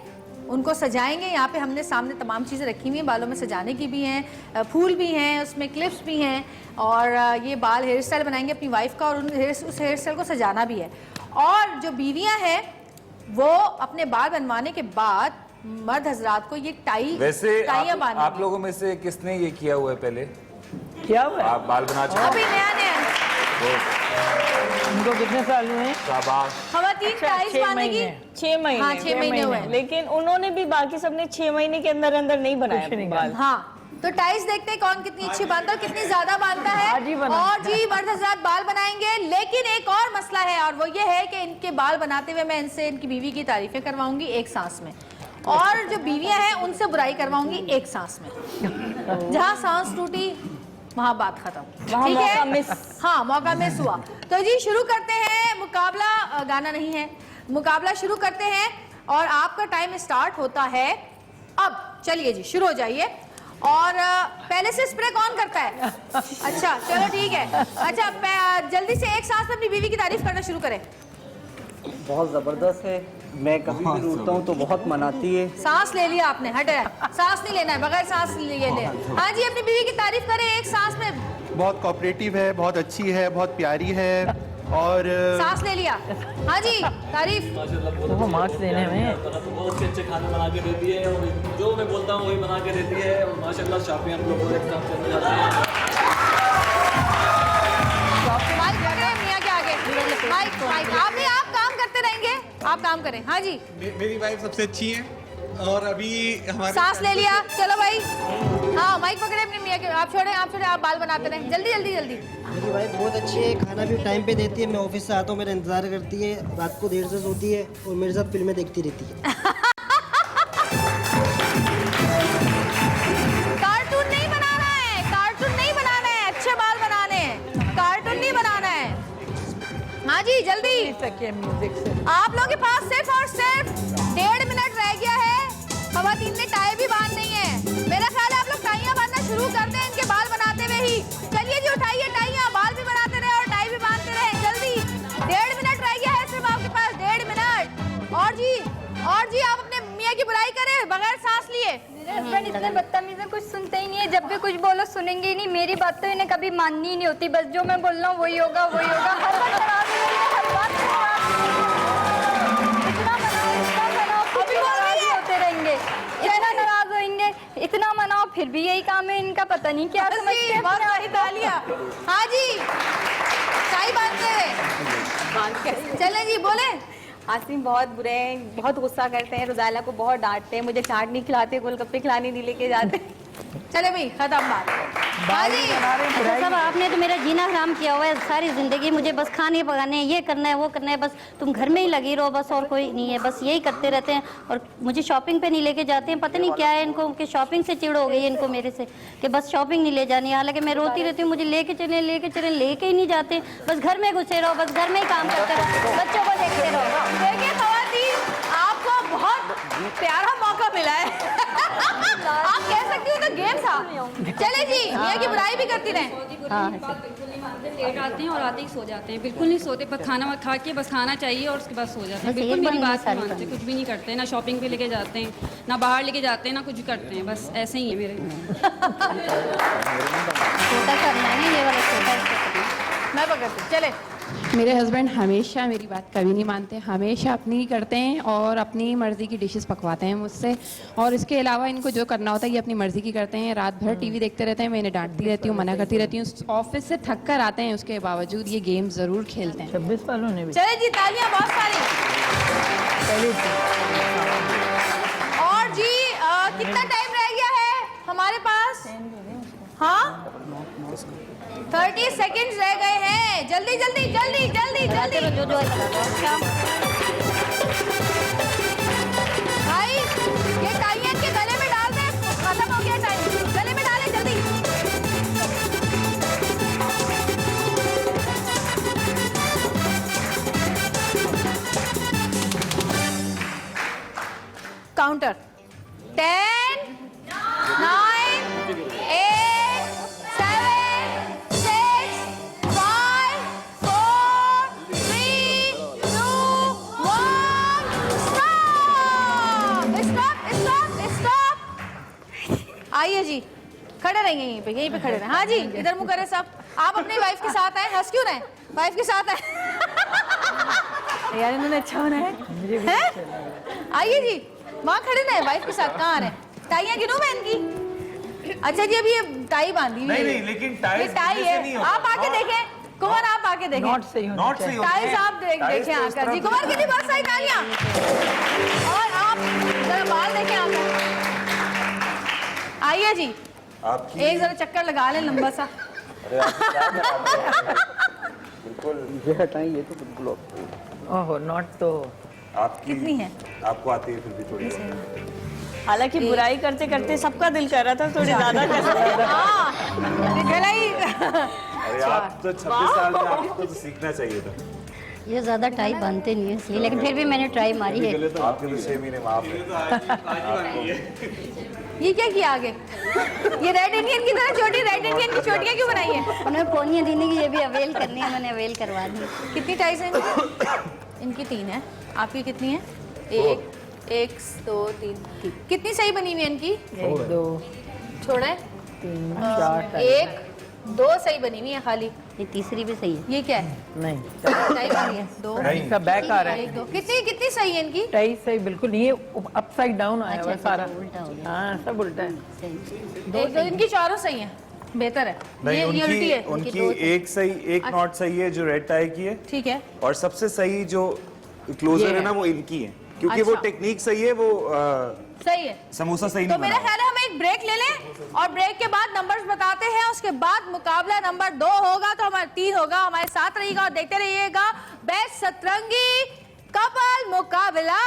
उनको सजाएंगे। यहाँ पे हमने सामने तमाम चीज़ें रखी हुई हैं, बालों में सजाने की भी हैं, फूल भी हैं, उसमें क्लिप्स भी हैं, और ये बाल हेयर स्टाइल बनाएंगे अपनी वाइफ का, और उस हेयर स्टाइल को सजाना भी है। और जो बीवियां हैं वो अपने बाल बनवाने के बाद मर्द हजरात को ये टाइयां बांधेंगे। आप लोगों में से किसने ये किया हुआ है पहले? क्या हुआ? आप बाल बना चुके? अभी नया उनको कितने साल हुए हैं? शाबाश। खवातीन टाइज बांधेगी 6 महीने। हाँ 6 महीने हुए, लेकिन उन्होंने भी बाकी सबने 6 महीने के अंदर अंदर नहीं बनाया बाल। हाँ तो टाइज देखते हैं कौन कितनी अच्छी बांधता है, कितनी ज्यादा बांधता है। और जी मर्द हजरात बाल बनाएंगे, लेकिन एक और मसला है, और वो ये है कि इनके बाल बनाते हुए मैं इनसे इनकी बीवी की तारीफें करवाऊंगी एक सांस में, और जो बीवियां हैं उनसे बुराई करवाऊंगी एक सांस में। जहाँ सांस टूटी वहाँ बात खत्म, ठीक है? हाँ मौका मिस हुआ। तो जी शुरू करते हैं मुकाबला, गाना नहीं है, मुकाबला शुरू करते हैं, और आपका टाइम स्टार्ट होता है अब। चलिए जी शुरू हो जाइए। और पहले से स्प्रे कौन करता है? अच्छा चलो ठीक है। अच्छा जल्दी से एक सांस में अपनी बीवी की तारीफ करना शुरू करें। बहुत ज़बरदस्त है, मैं कभी भी रूठता हूँ तो बहुत मनाती है। सांस ले लिया आपने, हट रहा, सांस नहीं लेना है, बगैर सांस लिए ले। हाँ जी अपनी बीवी की तारीफ करें एक सांस में। बहुत कोऑपरेटिव है, बहुत अच्छी है, बहुत प्यारी है, और सांस ले लिया। हाँ जी तारीफ। वो मार्क्स देने में बहुत अच्छे खाने बना के देती है, और जो मैं बोलता हूँ वही बना के देती है, और माशाल्लाह शॉपिंग हम लोग एक साथ चलते जाते हैं। माइक पकड़े मियां के आगे, माइक आप काम करते रहेंगे, आप काम करें। हाँ जी मेरी वाइफ सबसे अच्छी है, और अभी हमारे सांस ले लिया, चलो भाई। हाँ माइक पकड़े अपने मियां के, आप छोड़े आप बाल बनाते रहें, जल्दी जल्दी जल्दी। मेरी वाइफ बहुत अच्छी है, खाना भी टाइम पे देती है, मैं ऑफिस से आता हूँ मेरा इंतजार करती है, रात को देर से सोती है और मेरे साथ फिल्में देखती रहती है। कार्टून नहीं बनाना है, कार्टून नहीं बनाना है, अच्छे बाल बनाने हैं, कार्टून नहीं बनाना है। हाँ जी जल्दी, म्यूजिक से आप लोगों के पास सिर्फ और सिर्फ 1.5 मिनट रह गया है। खवातीन ने टाई भी बांधनी है, मेरा ख्याल है आप लोग टाइयां बांधना शुरू कर दें इनके बाल बनाते हुए ही। चलिए जी उठाइए हस्बैंड इतने बदतमीज है, कुछ सुनते ही नहीं है। जब भी कुछ बोलो सुनेंगे ही नहीं, मेरी बात तो इन्हें कभी माननी ही नहीं होती। बस जो मैं बोल रहा हूँ वही होगा, वही होगा। हर बात नाराज हो रही है, हर बात इतना मनाओ, इतना मनाओ, फिर भी नाराज ही होते रहेंगे। इतना नाराज होंगे, इतना मनाओ, फिर भी यही काम है इनका। पता नहीं क्या समझते हैं। बहुत सारी तालियां। हाँ जी, चाय बांधते हैं। चले जी, बोले। आसिम बहुत बुरे हैं, बहुत गुस्सा करते हैं, रोजाला को बहुत डांटते हैं, मुझे चाट नहीं खिलाते, गोलगप्पे खिलाने नहीं लेके जाते। चले भाई, खत्म बात। हाँ जी, सब आपने तो मेरा जीना हराम किया हुआ है सारी जिंदगी। मुझे बस खाने पकाने, ये करना है, वो करना है, बस तुम घर में ही लगी रहो, बस और कोई नहीं है। बस यही करते रहते हैं और मुझे शॉपिंग पे नहीं लेके जाते हैं। पता नहीं क्या है इनको कि शॉपिंग से चिड़ हो गई है इनको मेरे से, कि बस शॉपिंग नहीं ले जानी। हालांकि मैं रोती रहती हूँ, मुझे लेके चले लेके ही नहीं जाते। बस घर में घुसे रहो, बस घर में ही काम करते रहो, बच्चों को देखते रहो। देखिए खवातीन, आपको बहुत प्यारा मौका मिला है। आप कह सकती हो तो गेम था। चले जी, मियां की बुराई भी करती रहे। लेट आते हैं और आते ही सो जाते हैं, बिल्कुल नहीं सोते। बस खाना खा के बस खाना चाहिए और उसके बाद सो जाते हैं। बिल्कुल मेरी बात नहीं मानते, कुछ भी नहीं करते, ना शॉपिंग पे लेके जाते हैं, ना बाहर लेके जाते हैं, ना कुछ करते हैं। बस ऐसे ही है मेरे। छोटा करना है ये वाला, छोटा मैं पकड़ती हूँ। चले। मेरे हस्बैंड हमेशा मेरी बात कभी नहीं मानते, हमेशा अपनी ही करते हैं और अपनी मर्ज़ी की डिशेस पकवाते हैं मुझसे। और इसके अलावा इनको जो करना होता है ये अपनी मर्ज़ी की करते हैं। रात भर टीवी देखते रहते हैं, मैं इन्हें डांटती रहती हूँ, मना करती रहती हूँ। ऑफिस से थक कर आते हैं, उसके बावजूद ये गेम ज़रूर खेलते हैं। 26 साल होने भी। चले जी, तालियां बहुत सारी। और जी कितना टाइम रह गया है हमारे पास? हाँ, 30 सेकंड्स रह गए हैं। जल्दी जल्दी जल्दी जल्दी जल्दी। भाई ये तालियां के गले में डाल दे, खत्म हो गया टाइम। गले में डाले जल्दी। Counter 10, 9, 8, 7, 6, 5, 4, 3, 2, 1, stop. आइए जी, खड़े रहिए यहीं पे खड़े रहे। हाँ जी, इधर मुंह करें सब। आप अपनी वाइफ के साथ आए, हंस क्यों रहे? वाइफ के साथ आए। यार इन्होंने अच्छा होना है। आइए जी, वहाँ खड़े रहे, वाइफ के साथ। कहाँ रहे? टाइयाँ गिनो बहन की। अच्छा जी, अभी ये टाई बांधी हुई है। नहीं, लेकिन टाई है। आप आके देखें कुमार, आप आके देखें। नॉट सही होना चाहिए। टाइज आप देखें आकर जी। कुमार के लिए बहुत सारी तालियां। और आप जरा बाल देखें आकर। आइए जी, एक जरा चक्कर लगा लें लंबा सा। ये हटाएं, ये तो बिल्कुल ओहो, नॉट तो आपकी कितनी है? आपको आती है फिर भी थोड़ी। हालांकि बुराई करते करते सबका दिल कर रहा था थोड़ी ज्यादा कर। हाँ, गलाई। अरे आप तो 26 साल में, आपको तो सीखना चाहिए था। ये ज़्यादा टाई बांधते नहीं है इसलिए, लेकिन फिर भी मैंने ट्राई मारी है। तो आपके तो 6 महीने माफ है। ये क्या किया आगे? ये रेड इंडियन की तरह छोटी रेड इंडियन की चोटियां क्यों बनाई है? उन्हें पोनियाँ देने की ये भी अवेल करनी है, उन्होंने अवेल करवा दी। कितनी टाइज है इनकी? 3 है। आपकी कितनी है? 1, 2, 3। कितनी सही बनी हुई है इनकी? 1, 2, छोड़े 3, 4, 1, 2 सही बनी हुई है खाली। ये तीसरी भी सही है। ये क्या है? नहीं, टाई बनी है 2। इसका बैक आ रहा है। 1, 2। कितनी सही है इनकी? टाई सही बिल्कुल नहीं है, अपसाइड डाउन आया हुआ है सारा। उल्टा हो गया। हाँ, सब उल्टा है। 1, 2। इनकी चारों सही है, बेहतर है। नहीं, ये उल्टी है। उनकी एक सही, एक नॉट सही है जो रेड टाई की है। ठीक है। और सबसे सही जो क्लोजर है ना, वो इनकी है, क्योंकि वो टेक्निक सही है। वो सही है। समोसा सही तो नहीं मेरा बना। ख्याल है हम एक ब्रेक ले लें और ब्रेक के बाद नंबर्स बताते हैं। उसके बाद मुकाबला नंबर 2 होगा तो हमारा 3 होगा। हमारे साथ रहिएगा और देखते रहिएगा बेस्ट सतरंगी कपल मुकाबला।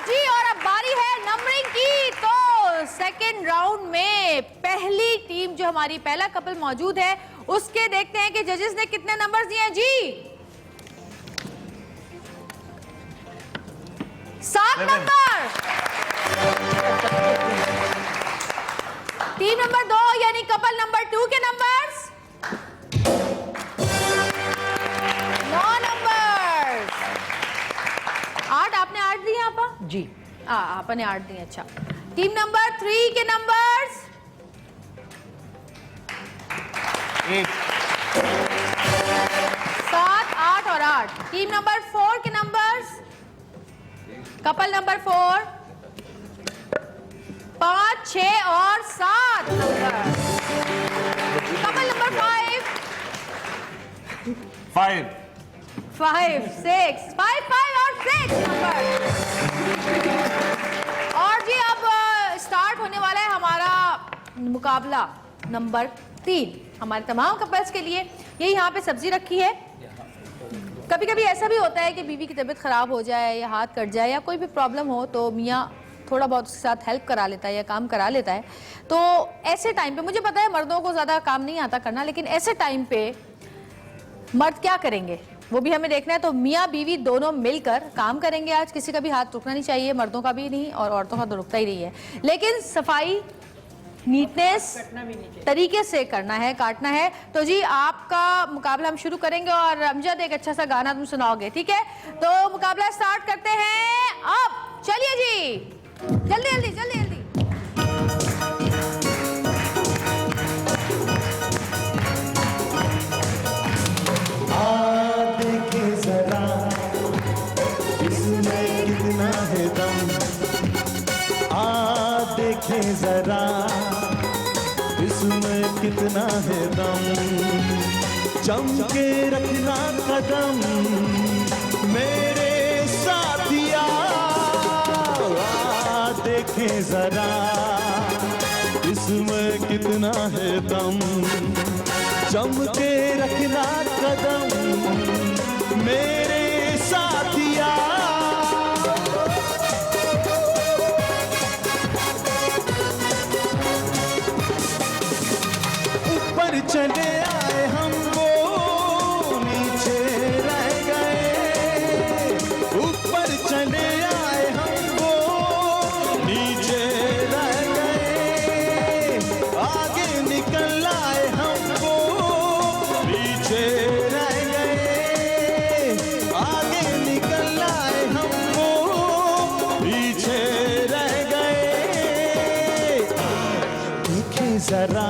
जी, और अब बारी है नंबरिंग की। तो सेकेंड राउंड में पहली टीम जो हमारी पहला कपल मौजूद है, उसके देखते हैं कि जजेस ने कितने नंबर्स दिए हैं जी। 7 नंबर। टीम नंबर 2 यानी कपल नंबर 2 के नंबर्स 9 नंबर। 8 आप जी आपने 8 दिए। अच्छा, टीम नंबर 3 के नंबर्स 7, 8 और 8। टीम नंबर 4 के नंबर्स, कपल नंबर 4 5, 6 और 7 नंबर। कपल नंबर 5 5, 6 और 6 नंबर। और जी अब स्टार्ट होने वाला है हमारा मुकाबला नंबर 3 हमारे तमाम कपल्स के लिए। ये यहाँ पे सब्जी रखी है। कभी कभी ऐसा भी होता है कि बीवी की तबीयत खराब हो जाए या हाथ कट जाए या कोई भी प्रॉब्लम हो तो मियाँ थोड़ा बहुत उसके साथ हेल्प करा लेता है या काम करा लेता है। तो ऐसे टाइम पे मुझे पता है मर्दों को ज़्यादा काम नहीं आता करना, लेकिन ऐसे टाइम पे मर्द क्या करेंगे वो भी हमें देखना है। तो मियाँ बीवी दोनों मिलकर काम करेंगे आज। किसी का भी हाथ रुकना नहीं चाहिए, मर्दों का भी नहीं और औरतों का तो रुकता ही नहीं है। लेकिन सफाई नीटनेस तरीके से करना है, काटना है। तो जी आपका मुकाबला हम शुरू करेंगे और अमजद एक अच्छा सा गाना तुम सुनाओगे, ठीक है? तो मुकाबला स्टार्ट करते हैं अब। चलिए जी, जल्दी जल्दी जल्दी जल्दी। देखे जरा इसमें कितना है दम, देखे जरा इसमें कितना है दम, चमके रखना कदम मेरे साथिया, देखे जरा इसमें कितना है दम, चमके रखना कदम मेरे साथिया। ऊपर चले आए हम वो नीचे रह गए, ऊपर चले आए हम वो नीचे रह गए, आगे निकल आए हम वो पीछे रह गए, आगे निकल आए हम वो पीछे रह गए। देखे जरा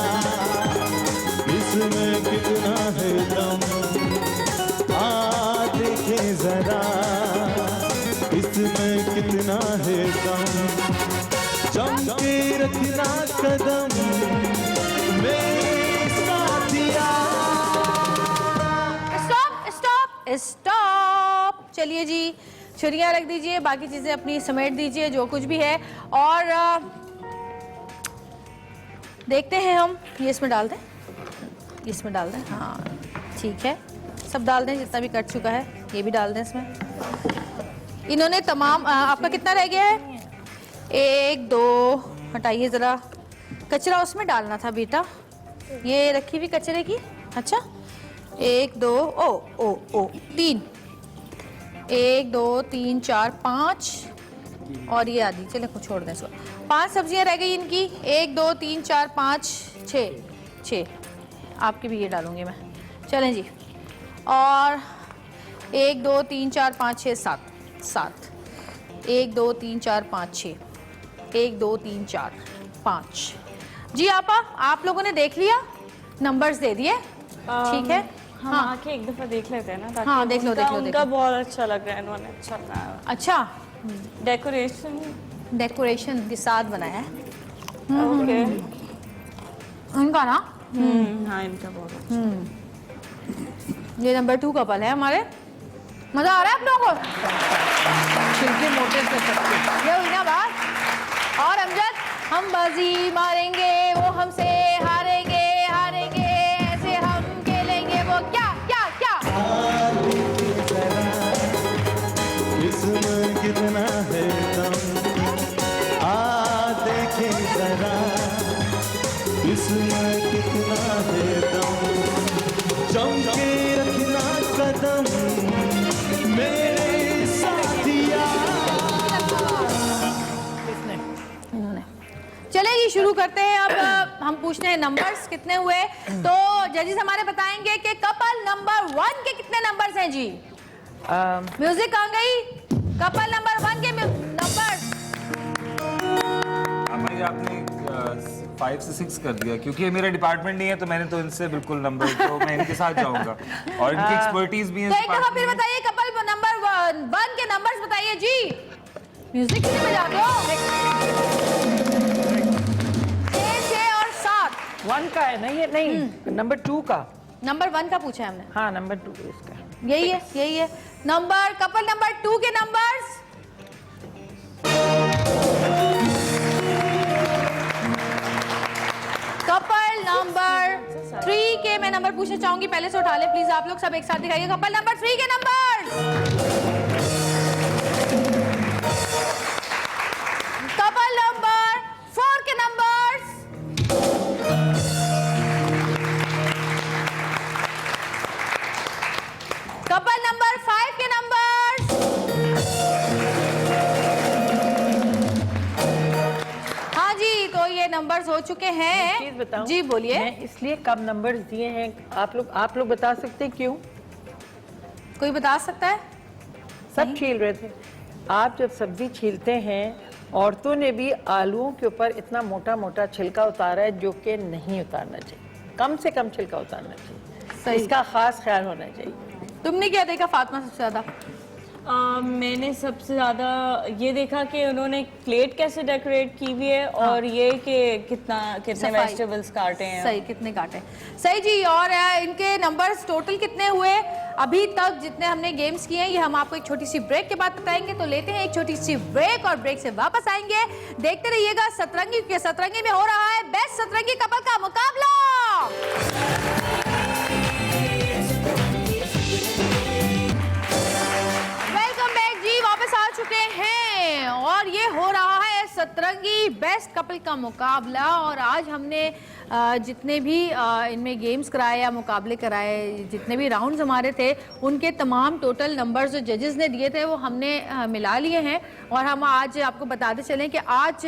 इसमें कितना है दम, देखे जरा इसमें कितना है दम, चमके रखना कदम मेरे साथिया। Stop stop stop. चलिए जी, छुरियां रख दीजिए, बाकी चीजें अपनी समेट दीजिए जो कुछ भी है। और देखते हैं हम ये इसमें डाल दें, इसमें डाल दें। हाँ ठीक है, सब डाल दें जितना भी कट चुका है, ये भी डाल दें इसमें। इन्होंने तमाम आपका कितना रह गया है? 1 2 हटाइए ज़रा, कचरा उसमें डालना था बेटा, ये रखी हुई कचरे की। अच्छा 1 2 ओ ओ ओ 3, 1 2 3 4 5 और ये आधी, चले कुछ छोड़ दें इसको। 5 सब्जियां रह गई इनकी, 1 2 3 4 5 6 आपके भी ये डालूंगी मैं। चलें जी, और 1 2 3 4 5 6 7 1 2 3 4 5 6 1 2 3 4 5। जी आपा, आप लोगों ने देख लिया, नंबर्स दे दिए, ठीक है? हम आके एक दफा देख लेते हैं ना, ताकि हाँ देख लो देख लो। उनका बहुत अच्छा लग रहा है, इन्होंने अच्छा बनाया। अच्छा, डेकोरेशन के साथ बनाया है। ओके, उनका ना हाँ इनका बहुत अच्छा। ये नंबर 2 कपल है हमारे। मजा आ रहा है आप लोगों को? छिलके मोटे से सबके। ये हुई ना बात। और अमजद, हम बाजी मारेंगे, वो हमसे हारेंगे, हारेंगे ऐसे हम खेलेंगे, वो क्या क्या क्या। इसमें कितना है दम, देखे जरा इसमें कितना है दम, चमके रखना कदम मेरे साथिया। चले जी शुरू करते हैं। अब हम पूछते हैं नंबर्स कितने हुए। तो जजेस हमारे बताएंगे कि कपल नंबर 1 के कितने नंबर्स हैं जी। म्यूजिक आ गई। कपल नंबर 1 के नंबर्स फातमा जी आपने 5 से 6 कर दिया, क्योंकि ये मेरा डिपार्टमेंट नहीं है तो मैंने तो इनसे बिल्कुल नंबर, तो मैं इनके साथ जाऊंगा और इनकी एक्सपर्टीज भी है। तो एक दफा फिर बताइए कपल नंबर 1 के नंबर्स बताइए जी। म्यूजिक कितने बजाते हो? 6 और 7। 1 का है नहीं, ये नहीं नंबर 2 का। नंबर 1 का पूछा है हमने। हाँ नंबर 2 इसका यही है नंबर। कपल नंबर 2 के नंबर्स कपल नंबर 3 के मैं नंबर पूछना चाहूंगी, पहले से उठा ले प्लीज आप लोग, सब एक साथ दिखाइए। कपल नंबर 3 के नंबर्स। कपल नंबर 4 के नंबर्स। कपल नंबर 5 के नंबर्स। हाँ जी, तो ये नंबर्स हो चुके हैं। चीज बताऊं? जी बोलिए। मैं इसलिए कम नंबर्स दिए हैं, आप लोग बता सकते हैं क्यों? कोई बता सकता है? सब छील रहे थे। आप जब सब्जी छीलते हैं, औरतों ने भी आलूओं के ऊपर इतना मोटा मोटा छिलका उतारा है जो कि नहीं उतारना चाहिए। कम से कम छिलका उतारना चाहिए, इसका खास ख्याल होना चाहिए। तुमने क्या देखा फातिमा सबसे ज्यादा? मैंने सबसे ज़्यादा ये देखा कि उन्होंने प्लेट कैसे डेकोरेट की हुई है और ये कि कितने वेजिटेबल्स काटे हैं। सही, कितने काटे हैं। सही जी। और इनके नंबर्स टोटल कितने हुए अभी तक जितने हमने गेम्स किए हैं, ये हम आपको एक छोटी सी ब्रेक के बाद बताएंगे। तो लेते हैं एक छोटी सी ब्रेक और ब्रेक से वापस आएंगे। देखते रहिएगा सतरंगी के सतरंगी में हो रहा है बेस्ट सतरंगी कपल का मुकाबला। चुके हैं और ये हो रहा है सतरंगी बेस्ट कपल का मुकाबला। और आज हमने जितने भी इनमें गेम्स कराए या मुकाबले कराए, जितने भी राउंड्स हमारे थे, उनके तमाम टोटल नंबर्स जो जजेस ने दिए थे वो हमने मिला लिए हैं। और हम आज आपको बताते चलें कि आज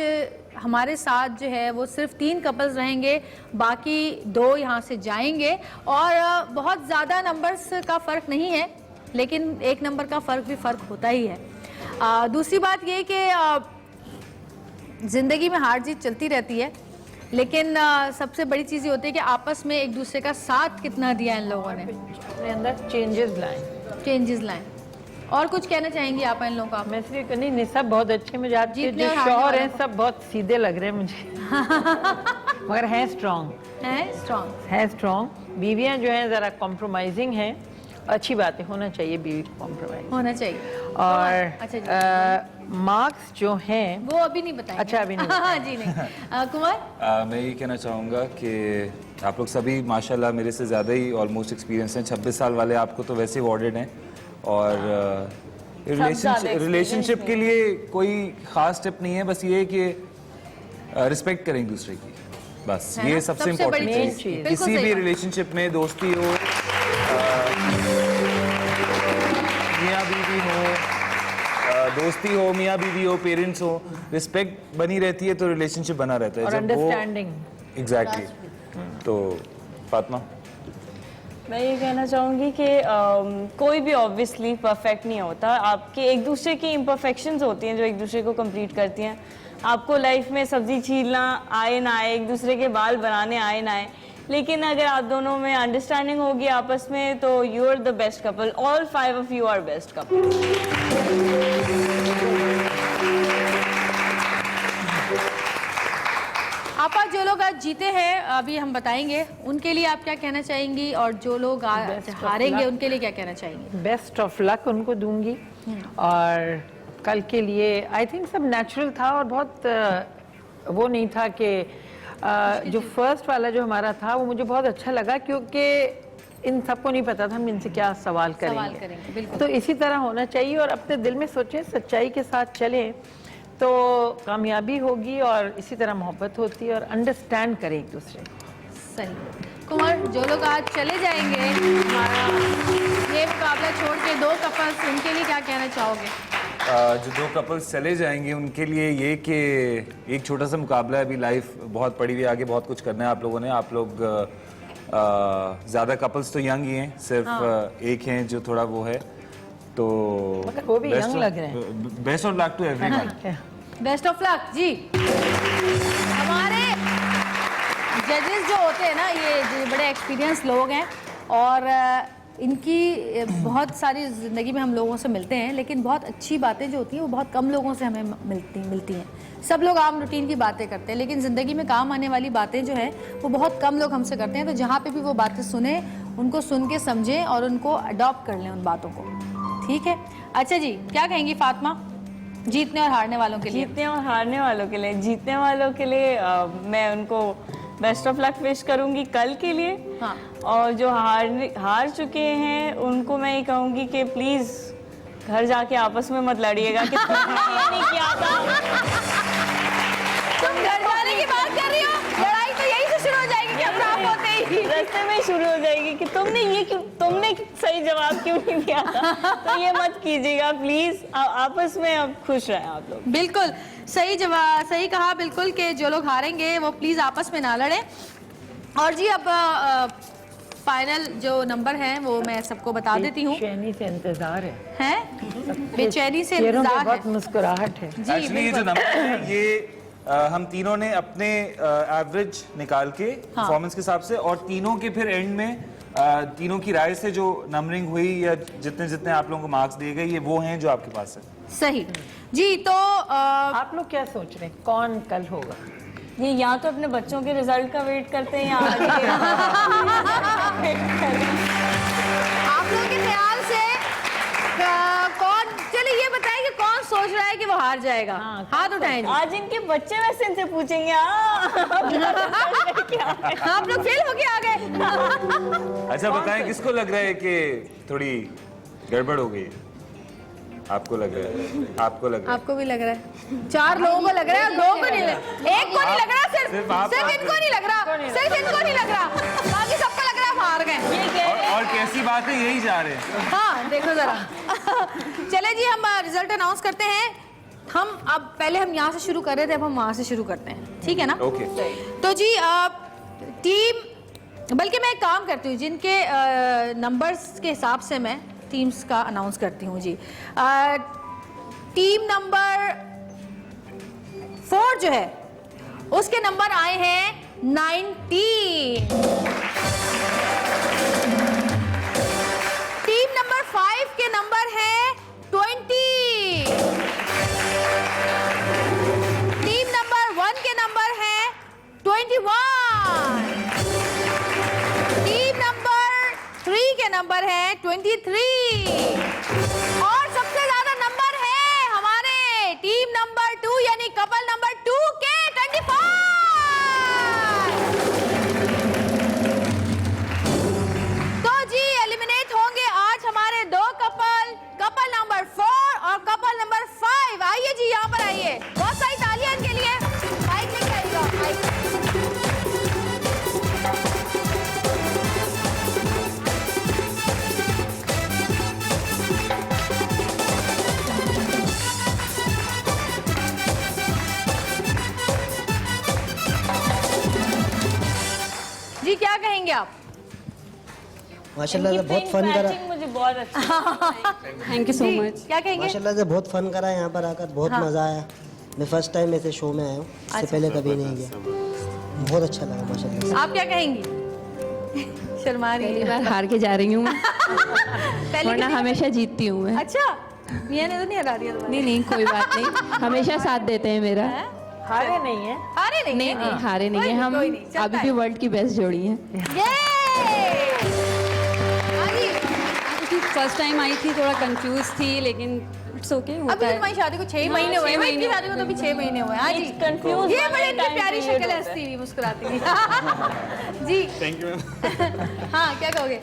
हमारे साथ जो है वो सिर्फ 3 कपल्स रहेंगे, बाकी 2 यहाँ से जाएंगे। और बहुत ज़्यादा नंबर्स का फ़र्क नहीं है, लेकिन 1 नंबर का फ़र्क भी फ़र्क होता ही है। दूसरी बात ये कि ज़िंदगी में हार जीत चलती रहती है, लेकिन सबसे बड़ी चीज़ ये होती है कि आपस में एक दूसरे का साथ कितना दिया इन लोगों ने, अपने अंदर चेंजेस लाएं। और कुछ कहना चाहेंगी आप इन लोगों का? मैं सिर्फ नहीं, सब बहुत अच्छे। मुझे आपके जो शौहर हैं सब बहुत सीधे लग रहे हैं मुझे मगर हैं स्ट्रॉन्ग। बीवियां जो हैं ज़रा कॉम्प्रोमाइजिंग हैं। अच्छी बात है, होना चाहिए, बीवी कॉम्प्रोमाइज होना चाहिए। और मार्क्स जो हैं वो अभी नहीं बताएंगे। अच्छा, अभी नहीं जी नहीं। कुमार, मैं ये कहना चाहूँगा कि आप लोग सभी माशाल्लाह मेरे से ज़्यादा ही ऑलमोस्ट एक्सपीरियंस हैं। 26 साल वाले आपको तो वैसे ही अवॉर्डेड हैं। और रिलेशनशिप के लिए कोई ख़ास टिप नहीं है, बस ये है कि रिस्पेक्ट करें एक दूसरे की, बस ये सबसे इम्पोर्टेंट चीज़। किसी भी रिलेशनशिप में, दोस्ती हो, मियाँ बीवी हो, दोस्ती हो, मियाँ बीवी हो, पेरेंट्स हो, रिस्पेक्ट बनी रहती है तो रिलेशनशिप बना रहता है। और अंडरस्टैंडिंग। एग्जैक्टली। तो फातिमा, मैं ये कहना चाहूँगी कि कोई भी ऑब्वियसली परफेक्ट नहीं होता। आपके एक दूसरे की इम्परफेक्शंस होती हैं जो एक दूसरे को कंप्लीट करती हैं। आपको लाइफ में सब्जी छीलना आए ना आए, एक दूसरे के बाल बनाने आए ना आए, लेकिन अगर आप दोनों में अंडरस्टैंडिंग होगी आपस में तो you are the best couple. All 5 of you are best couple. आपा, जो लोग आज जीते हैं अभी हम बताएंगे, उनके लिए आप क्या कहना चाहेंगी? और जो लोग आज हारेंगे उनके लिए क्या कहना चाहेंगी? बेस्ट ऑफ लक उनको दूंगी। और कल के लिए आई थिंक सब नेचुरल था और बहुत वो नहीं था कि जो फर्स्ट वाला जो हमारा था वो मुझे बहुत अच्छा लगा, क्योंकि इन सबको नहीं पता था हम इनसे क्या सवाल करेंगे। तो इसी तरह होना चाहिए और अपने दिल में सोचें, सच्चाई के साथ चलें तो कामयाबी होगी। और इसी तरह मोहब्बत होती है और अंडरस्टैंड करें एक दूसरे को। सही। कुमार, जो लोग आज चले जाएंगे हमारा ये मुकाबला छोड़ के, 2 कपल्स, उनके लिए क्या कहना चाहोगे? जो 2 कपल्स चले जाएंगे उनके लिए ये कि एक छोटा सा मुकाबला है, अभी लाइफ बहुत पड़ी हुई है, आगे बहुत कुछ करना है आप लोगों ने। आप लोग ज़्यादा कपल्स तो यंग ही हैं, सिर्फ एक हैं जो थोड़ा वो है, तो वो भी यंग लग रहे हैं। Best of luck to everyone. Best of luck जी। जजेस जो होते हैं ना, ये बड़े एक्सपीरियंस लोग हैं और इनकी बहुत सारी ज़िंदगी में हम लोगों से मिलते हैं, लेकिन बहुत अच्छी बातें जो होती हैं वो बहुत कम लोगों से हमें मिलती हैं। सब लोग आम रूटीन की बातें करते हैं, लेकिन ज़िंदगी में काम आने वाली बातें जो हैं वो बहुत कम लोग हमसे करते हैं। तो जहाँ पे भी वो बातें सुने, उनको सुन के समझें और उनको अडॉप्ट कर लें उन बातों को। ठीक है, अच्छा जी, क्या कहेंगी फातिमा जीतने और हारने वालों के लिए? जीतने और हारने वालों के लिए, जीतने वालों के लिए मैं उनको बेस्ट ऑफ लक विश करूंगी कल के लिए। हाँ। और जो हार चुके हैं उनको मैं ये कहूंगी कि प्लीज घर जाके आपस में मत लड़िएगा कि तुमने ये नहीं किया था। तुम घर जाने की बात कर रही हो? लड़ाई तो यही से शुरू हो जाएगी कि हम रात होते ही रास्ते में शुरू हो जाएगी कि तुमने सही जवाब क्यों नहीं दिया था। तो ये मत कीजिएगा प्लीज, आपस में अब खुश रहें आप लोग। बिल्कुल सही जवाब, सही कहा बिल्कुल, कि जो लोग हारेंगे वो प्लीज आपस में ना लड़ें। और जी अब फाइनल जो नंबर है वो मैं सबको बता देती हूँ। बेचैनी से इंतजार है, बेचैनी से चेहरों पे इंतजार बहुत मुस्कुराहट है। जी एक्चुअली ये जो नंबर है ये हम तीनों ने अपने एवरेज निकाल के परफॉर्मेंस के हिसाब से, और तीनों के फिर एंड में तीनों की राय से जो नंबरिंग हुई या जितने जितने आप लोगों को मार्क्स दिए गए, ये वो हैं जो आपके पास है। सही जी। तो आप लोग क्या सोच रहे हैं कौन कल होगा? ये या तो अपने बच्चों के रिजल्ट का वेट करते हैं या आगे आप लोगों के ख्याल से कौन, चलिए ये बताएं कि कौन सोच रहा है कि वो हार जाएगा? हाथ उठाएं। आज इनके बच्चे वैसे इनसे पूछेंगे आप लोग फेल होके आ गए। अच्छा बताएं, किसको लग रहा है कि थोड़ी गड़बड़ हो गई? आपको लग रहा है? आपको लग रहा है? आपको भी लग रहा है? 4 लोगों को लग रहा है, 2 को नहीं लग, एक को नहीं लग रहा, सिर्फ इनको नहीं लग रहा, सिर्फ इनको नहीं लग रहा, बाकी सबको लग रहा है हार गए। और कैसी बात है, यही जा रहे हैं। हाँ देखो जरा। चले जी, हम रिजल्ट अनाउंस करते हैं। हम अब पहले हम यहाँ से शुरू कर रहे थे, अब हम वहाँ से शुरू करते हैं, ठीक है ना? ओके। तो जी टीम, बल्कि मैं एक काम करती हूँ, जिनके नंबर्स के हिसाब से मैं टीम्स का अनाउंस करती हूँ जी। टीम नंबर 4 जो है उसके नंबर आए हैं 19। टीम नंबर 5 के नंबर है 20। टीम नंबर 1 के नंबर है 21। टीम नंबर 3 के नंबर है 23। और सबसे ज्यादा नंबर है हमारे टीम नंबर 2 यानी कपल नंबर 2 के 25। तो जी एलिमिनेट होंगे आज हमारे 2 कपल नंबर 4 और कपल नंबर 5। आइए जी यहाँ पर आइए, बहुत सारी तालियां इनके लिए। माइक लेके आइएगा, माइक। जी क्या कहेंगे आप? माशाल्लाह से बहुत फन करा, मुझे बहुत अच्छा। Thank you so much. क्या कहेंगे? माशाल्लाह से बहुत फन करा, यहाँ पर आकर बहुत मज़ा आया। मैं फर्स्ट टाइम ऐसे शो में आया हूँ, इससे पहले कभी नहीं गया, बहुत अच्छा लगा माशाल्लाह से। आप क्या कहेंगी? शर्मा रही पहली है। बार हार के जा रही हूँ मैं, पहले वरना कितनी- हमेशा जीतती हूँ मैं। अच्छा, मियां ने तो नहीं हरा दिया तुम्हें? नहीं नहीं कोई बात नहीं, हमेशा साथ देते हैं मेरा। हारे नहीं है, हारे नहीं? नहीं नहीं हारे नहीं है हम, कोई नहीं, चलता अभी है। भी वर्ल्ड की बेस्ट जोड़ी हैं। फर्स्ट टाइम आई थी, थोड़ा कंफ्यूज थी, लेकिन इट्स ओके, अभी होता तो है। तुम्हारी शादी को 6 महीने हुए हैं। इनकी शादी को तो अभी 6 महीने हुए हैं। हाँ जी, कंफ्यूज ये बड़ी इनकी प्यारी शक्ल है, हंसती हुई मुस्कुराती हुई। जी थैंक यू मैम। हाँ, क्या कहोगे?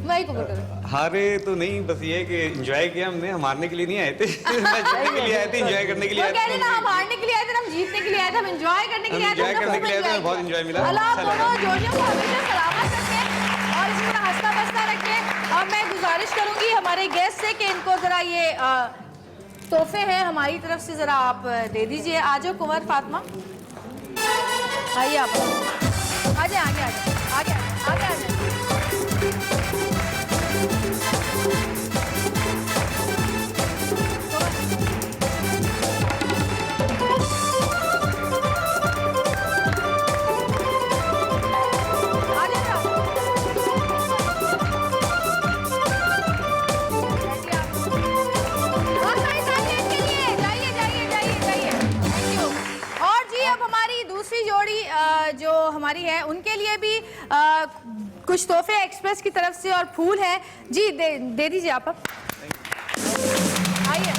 माइक ऊपर करो। हारे तो नहीं, बस ये है कि एंजॉय किया हमने, हम हारने के लिए नहीं आए थे। मैच जीतने के लिए आए थे, एंजॉय करने के लिए वो आए कह रहे थे। ना, हम हारने के लिए आए थे, हम जीतने के लिए आए थे, हम एंजॉय करने के लिए आए थे। एंजॉय करने के लिए आए थे, बहुत एंजॉय मिला। अल्लाह अच्छा लगा। दोनों जोड़ियों को हमेशा सलामत रखे और इसी तरह हंसता बसता रखे। और मैं गुजारिश करूंगी हमारे गेस्ट से कि इनको जरा ये तोहफे हैं हमारी तरफ से, जरा आप दे दीजिए। आ जाओ कुंवर फातिमा, आइए आप, आ जाए, आगे आ जाए, आगे आगे आ जाए। हमारी है उनके लिए भी कुछ तोहफे एक्सप्रेस की तरफ से और फूल है जी, दे दीजिए आप। आइए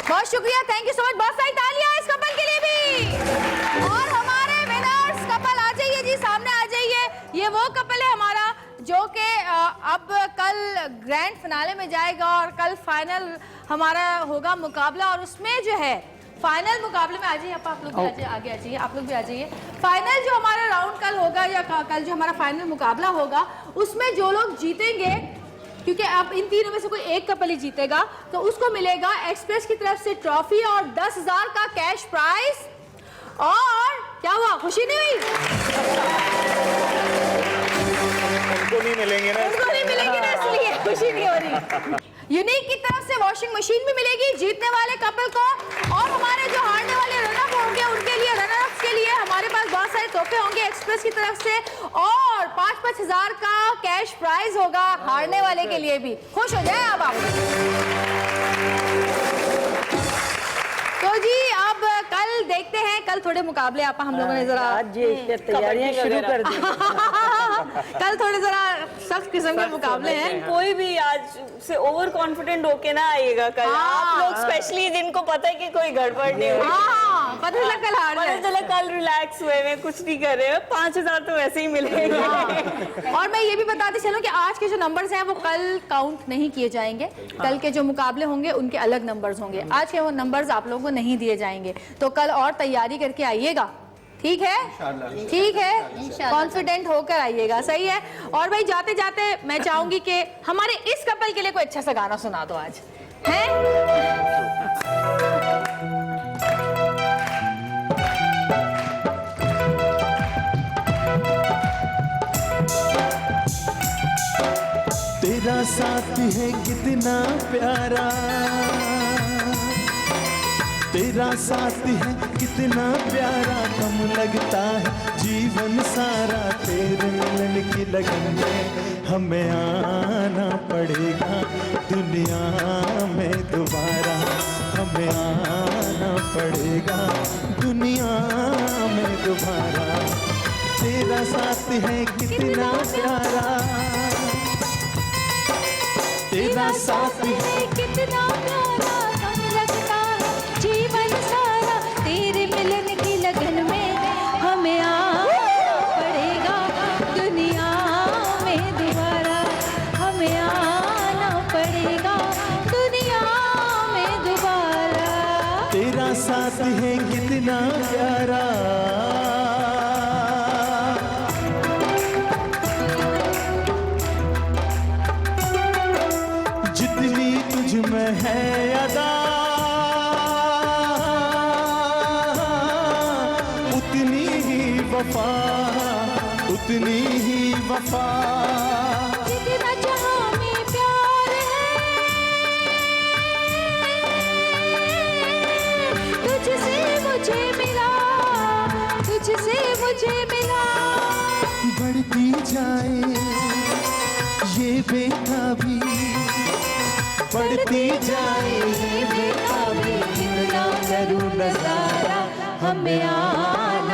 बहुत शुक्रिया, थैंक यू सो मच। बहुत सारी तालियां इस कपल के लिए भी। और हमारे विनर्स कपल आ जाइए जी, सामने आ जाइए। ये वो कपल है हमारा जो कि अब कल ग्रैंड फिनाले में जाएगा और कल फाइनल हमारा होगा मुकाबला, और उसमें जो है फाइनल मुकाबले में आ जाइए आप लोग भी आगे आ जाइए, आप लोग भी आ जाइए। फाइनल जो हमारा राउंड कल होगा या कल जो हमारा फाइनल मुकाबला होगा उसमें जो लोग जीतेंगे, क्योंकि अब इन तीनों में से कोई एक कपल ही जीतेगा, तो उसको मिलेगा एक्सप्रेस की तरफ से ट्रॉफी और 10,000 का कैश प्राइज। और क्या हुआ, खुशी नहीं हुई? उनको नहीं मिलेंगे ना, उनको नहीं मिलेंगे ना, इसलिए खुशी नहीं हो रही। यूनिक की तरफ से वॉशिंग मशीन भी मिलेगी जीतने वाले कपल को, और हमारे जो हारने वाले रनर होंगे उनके लिए, रनर के लिए हमारे पास बहुत सारे तोहफे होंगे एक्सप्रेस की तरफ से, और 5-5 हजार का कैश प्राइज होगा हारने वाले के लिए भी। खुश हो जाए अब आप। तो जी अब कल देखते हैं, कल थोड़े मुकाबले आप हम लोगों ने जरा तैयारियां शुरू कर दी। कल थोड़े जरा सख्त किस्म के मुकाबले हैं। कोई भी आज से ओवर कॉन्फिडेंट होके ना आइएगा कल। आप लोग स्पेशली जिनको पता है कि कोई गड़बड़ नहीं हुई, पता चला कल हार गए, पता चला कल रिलैक्स हुए में कुछ नहीं कर रहे हैं, 5,000 तो वैसे ही मिलेंगे। और मैं ये भी बताते चलूं कि आज के जो नंबर्स हैं वो कल काउंट नहीं किए जाएंगे। कल के जो मुकाबले होंगे उनके अलग नंबर्स होंगे, आज के वो नंबर्स आप लोगों को नहीं दिए जाएंगे। तो कल और तैयारी करके आइएगा, ठीक है? ठीक है, कॉन्फिडेंट होकर आइएगा, सही है। और भाई जाते जाते मैं चाहूंगी कि हमारे इस कपल के लिए कोई अच्छा सा गाना सुना दो आज, है? तेरा साथ है कितना प्यारा, तेरा साथ है कितना प्यारा, कम लगता है जीवन सारा, तेरे मिलन की लगन में हमें आना पड़ेगा दुनिया में दोबारा, हमें आना पड़ेगा दुनिया में दोबारा। तेरा साथ है कितना प्यारा, तेरा साथ है कितना प्यारा, कम लगता है जीवन सारा, तेरे मिलन की लगन में हमें आना पड़ेगा दुनिया में दोबारा, हमें आना पड़ेगा दुनिया में दोबारा। तेरा साथ है कितना प्यारा, जितनी तुझ में है अदा उतनी ही वफा, उतनी ही वफा। जितना जहां में प्यार है तुझसे मुझे मिला, तुझसे मुझे मिला। बढ़ती जाए ये बेताबी, बढ़ती जाए ये बेताबी, कितना करूं नजारा, हमें आना